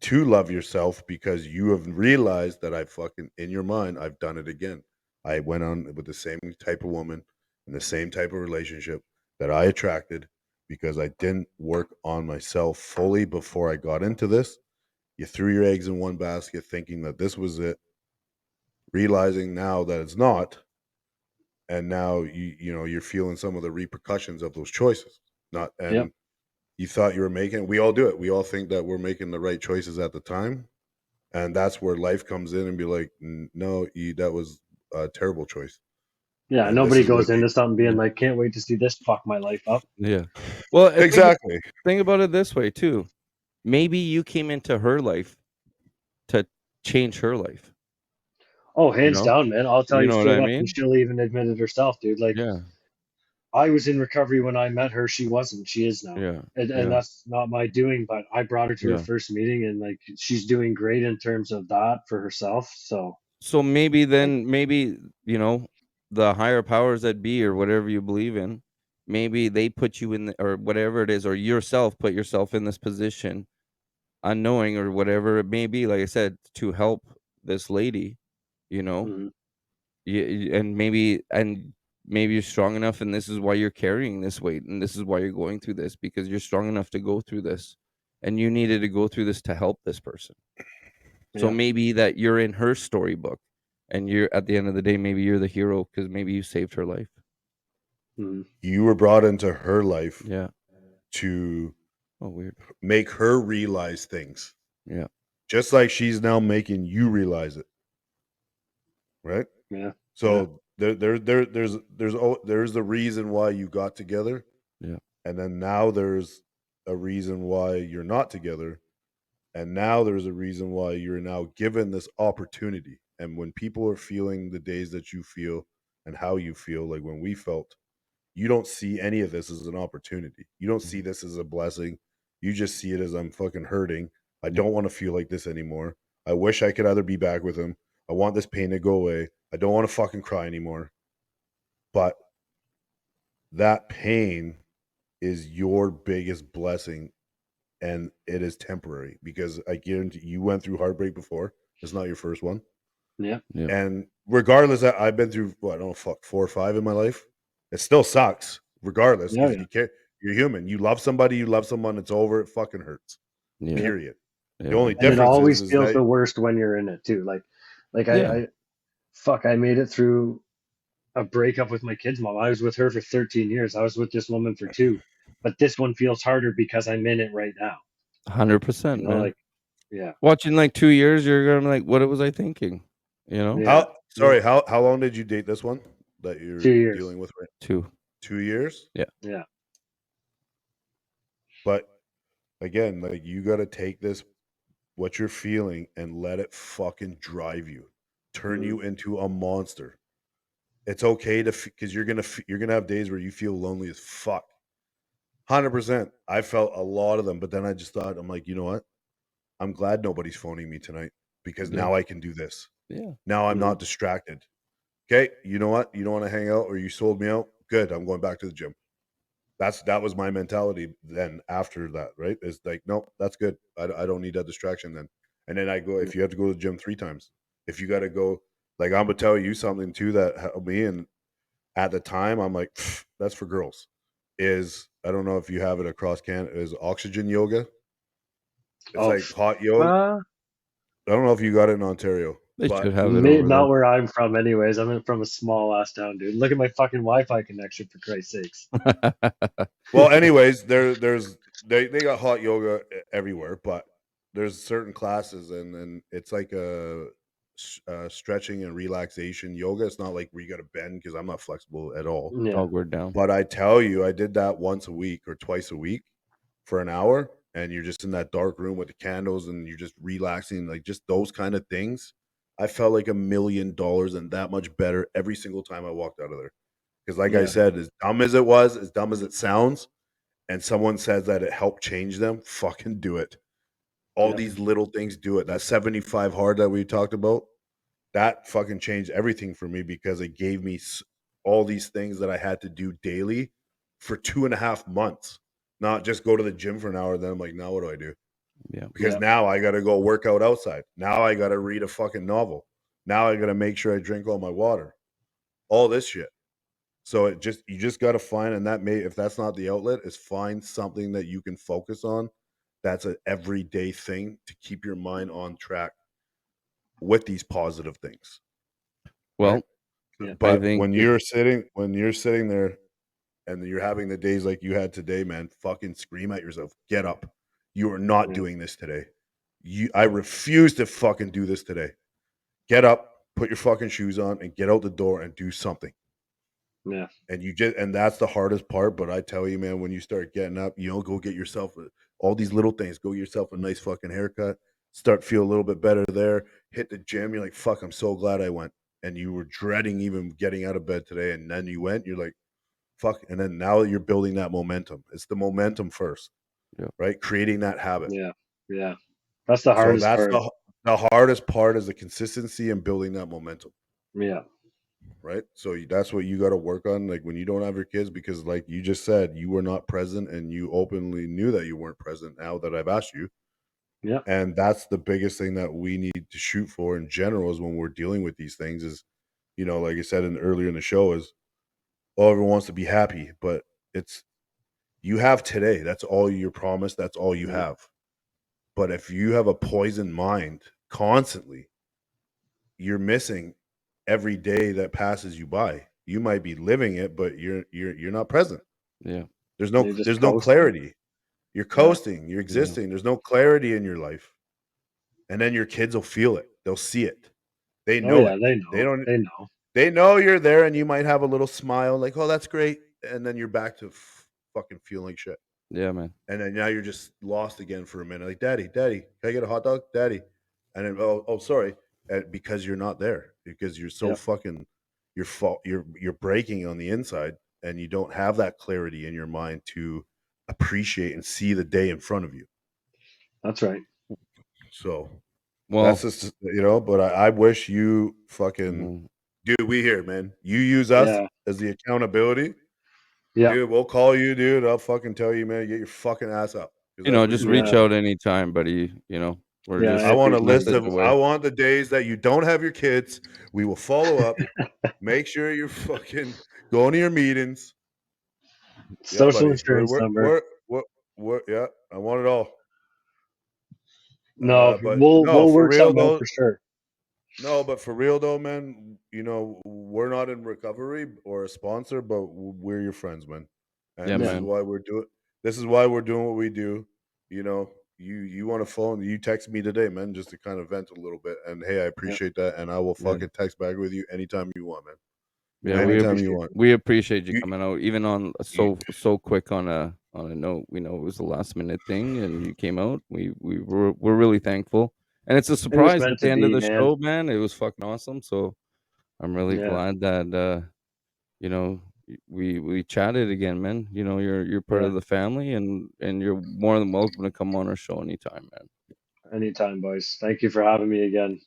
to love yourself, because you have realized that I fucking, in your mind, I've done it again. I went on with the same type of woman in the same type of relationship that I attracted, because I didn't work on myself fully before I got into this. You threw your eggs in one basket thinking that this was it, realizing now that it's not, and now you're feeling some of the repercussions of those choices. Not Yep. and you thought you were making. We all do it. We all think that we're making the right choices at the time, and that's where life comes in and be like, no, that was a terrible choice, Yeah. and this Nobody is what goes into something being Yeah. like, can't wait to see this fuck my life up. Yeah. Well, exactly. think about it this way too. Maybe you came into her life to change her life. Oh, You hands know? down, man. I'll tell You you know what straight I up, and mean? she'll even admit it herself, dude. Like, Yeah. I was in recovery when I met her. She wasn't. She is now. Yeah. And Yeah. that's not my doing, but I brought her to her Yeah. first meeting, and like she's doing great in terms of that for herself. So, So maybe like, then maybe, the higher powers that be or whatever you believe in, maybe they put you in or whatever it is, or yourself put yourself in this position unknowing or whatever it may be, like I said, to help this lady, you know. mhm, And maybe you're strong enough and this is why you're carrying this weight and this is why you're going through this because you're strong enough to go through this and you needed to go through this to help this person. So yeah, maybe that you're in her storybook and you're at the end of the day, maybe you're the hero because maybe you saved her life. mhm, You were brought into her life Yeah. to Oh, weird. make her realize things, Yeah. just like she's now making you realize it, right? yeah, yeah, So there's the reason why you got together, Yeah. and then now there's a reason why you're not together, and now there's a reason why you're now given this opportunity. And when people are feeling the days that you feel and how you feel, like when we felt, you don't see any of this as an opportunity. You don't see Mhm. this as a blessing. You just see it as I'm fucking hurting. I Yeah. don't want to feel like this anymore. I wish I could either be back with him. I want this pain to go away. I don't want to fucking cry anymore. But that pain is your biggest blessing, and it is temporary because I guarantee you went through heartbreak before. It's not your first one. yeah, Yeah. And regardless, I've been through what I don't know, fuck 4 or 5 in my life. It still sucks, regardless, yeah, because yeah. you can't. You're human. You love somebody, you love someone. It's over. It fucking hurts. Yeah. Yep. Period. The Yeah. only And it difference always is feels that the worst when you're in it too. Like Yeah. I made it through a breakup with my kid's mom. I was with her for 13 years. I was with this woman for 2, but this one feels harder because I'm in it right now. 100%, man. Like, yeah, Watching like 2 years, you're gonna be like, what was I thinking? You know? yeah, how. yeah. Sorry, how long did you date this one that you're 2 years. dealing with? Right, 2. 2 years. Yeah. Yeah, But again, like you got to take this what you're feeling and let it fucking drive you, turn mhm, you into a monster. It's okay to because you're gonna have days where you feel lonely as fuck. 100%. I felt a lot of them, but then I just thought, I'm like, you know what? I'm glad nobody's phoning me tonight because Yeah. now I can do this. Yeah. Now I'm mhm, not distracted. Okay, you know what? You don't want to hang out or you sold me out. Good. I'm going back to the gym. That was my mentality then after that, right? It's like, nope, that's good. I don't need that distraction then. And then I go, yeah, if you have to go to the gym 3 times, if you got to go, like I'm gonna tell you something too that helped me. And at the time, I'm like, "Pff, that's for girls. Is I don't know if you have it across Canada. Is oxygen yoga? It's Oh, like hot yoga. I don't know if you got it in Ontario, They should but have it over not where I'm from, anyways. from a small ass town, dude. Look at my fucking Wi-Fi connection, for Christ's sakes. there. well, anyways, they got hot yoga everywhere, but there's certain classes and it's like stretching and relaxation yoga. It's not like where you got to bend because I'm not flexible at all. Yeah, Dog, we're down. But I tell you, I did that once a week or twice a week for an hour, and you're just in that dark room with the candles, and you're just relaxing, like just those kind of things. I felt like $1 million and that much better every single time I walked out of there. Because, like I yeah, said, as dumb as it was, as dumb as it sounds, and someone says that it helped change them, fucking do it. All yeah, these little things do it. That 75 hard that we talked about, that fucking changed everything for me because it gave me all these things that I had to do daily for 2.5 months. Not just go to the gym for an hour. Then I'm like, now what do I do? Yeah. Because yeah, now I got to go work out outside. Now I got to read a fucking novel. Now I got to make sure I drink all my water. All this shit. So you just got to find, and if that's not the outlet, is find something that you can focus on. That's an everyday thing to keep your mind on track with these positive things, right? Well, Yeah. I But think when you're sitting there and you're having the days like you had today, man, fucking scream at yourself. Get up. You are not Yeah. doing this today. I refuse to fucking do this today. Get up, put your fucking shoes on, and get out the door and do something. Yeah. And that's the hardest part. But I tell you, man, when you start getting up, go get yourself all these little things. Go get yourself a nice fucking haircut. Start feel a little bit better there. Hit the gym. You're like, fuck, I'm so glad I went. And you were dreading even getting out of bed today, and then you went. You're like, fuck. And then now you're building that momentum. It's the momentum first, yeah. right? Creating that habit. Yeah. Yeah. That's the So hardest that's part. the hardest part is the consistency and building that momentum. Yeah. Right. So that's what you got to work on. Like when you don't have your kids, because like you just said, you were not present and you openly knew that you weren't present now that I've asked you. Yeah. And that's the biggest thing that we need to shoot for in general is when we're dealing with these things is, like I said earlier in the show is, everyone wants to be happy, but it's, you have today. That's all you're promised. That's all you Yeah. have. But if you have a poisoned mind constantly, you're missing every day that passes you by. You might be living it, but you're not present. Yeah. You're just There's no coasting. clarity. You're Yeah. coasting, you're existing. There's no clarity in your life. And then your kids will feel it. They'll see it. They Oh know yeah, it. they They know. don't They know. they know you're there and you might have a little smile like, "Oh, that's great." And then you're back to fucking feeling like shit. Yeah, man. And then now you're just lost again for a minute. Like, "Daddy, daddy, can I get a hot dog? Daddy." And then, "Oh, sorry." Because you're not there. Because you're so Yeah. fucking you're breaking on the inside and you don't have that clarity in your mind to appreciate and see the day in front of you. That's right. So that's Well, just but I wish you fucking mhm. dude, we here, man. You use us Yeah. as the accountability. Yeah. Dude, we'll call you, dude. I'll fucking tell you, man, get your fucking ass up. Because I Just appreciate reach Yeah. that. out anytime, buddy. We're Yeah. I I just want a appreciate list message that. of I away. want the days that you don't have your kids. We will follow up. Make sure you're fucking going to your meetings. Yeah, Social buddy. insurance number. Yeah, I want it all. No, But no, we'll for work real something out though. for sure. No, but for real though, man, we're not in recovery or a sponsor, but we're your friends, man. And Yeah, Yeah. man. this is why we're doing what we do. You know, you want to phone, you text me today, man, just to kind of vent a little bit. And hey, I Yeah. appreciate that. And I will Yeah. fucking text back with you anytime you want, man. Yeah, I Anytime you appreciate want. we appreciate you You, coming out, even on you so quick on a note. We know it was a last minute thing, and you came out. We're really thankful, and it's a it. It was surprise meant at to the end of be, the man. show, man. It was fucking awesome. So I'm really Yeah. glad that you know we chatted again, man. You're part Yeah. of the family, and you're more than welcome to come on our show anytime, man. Anytime, boys. Thank you for having me again.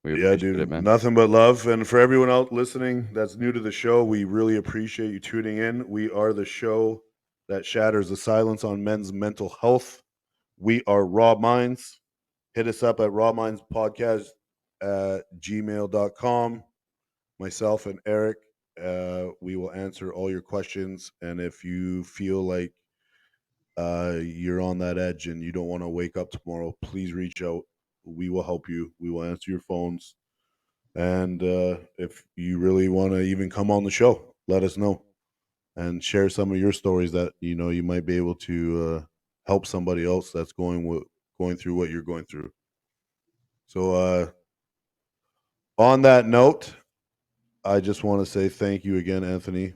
We Yeah, appreciate it, dude. man. Nothing but love. And for everyone out listening that's new to the show, we really appreciate you tuning in. We are the show that shatters the silence on men's mental health. We are Raw Minds. Hit us up at rawmindspodcast at gmail.com. Myself and Eric, we will answer all your questions. And if you feel like you're on that edge and you don't want to wake up tomorrow, please reach out. We will help you. We will answer your phones. And if you really want to even come on the show, let us know and share some of your stories that you might be able to help somebody else that's going through what you're going through. So on that note, I just want to say thank you again, Anthony.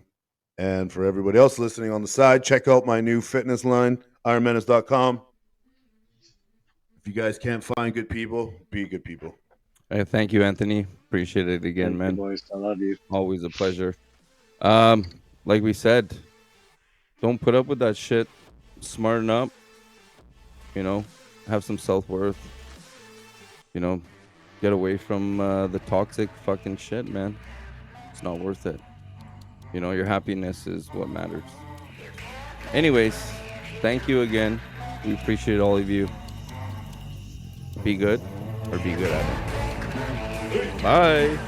And for everybody else listening on the side, check out my new fitness line, ironmenace.com. If you guys can't find good people, be good people. Thank you, Anthony. Appreciate it again, Thank you, man. boys. I love you. Always a pleasure. Like we said, don't put up with that shit. Smarten up. Have some self worth. Get away from the toxic fucking shit, man. It's not worth it. Your happiness is what matters. Anyways, thank you again. We appreciate all of you. Be good or be good at it. Bye.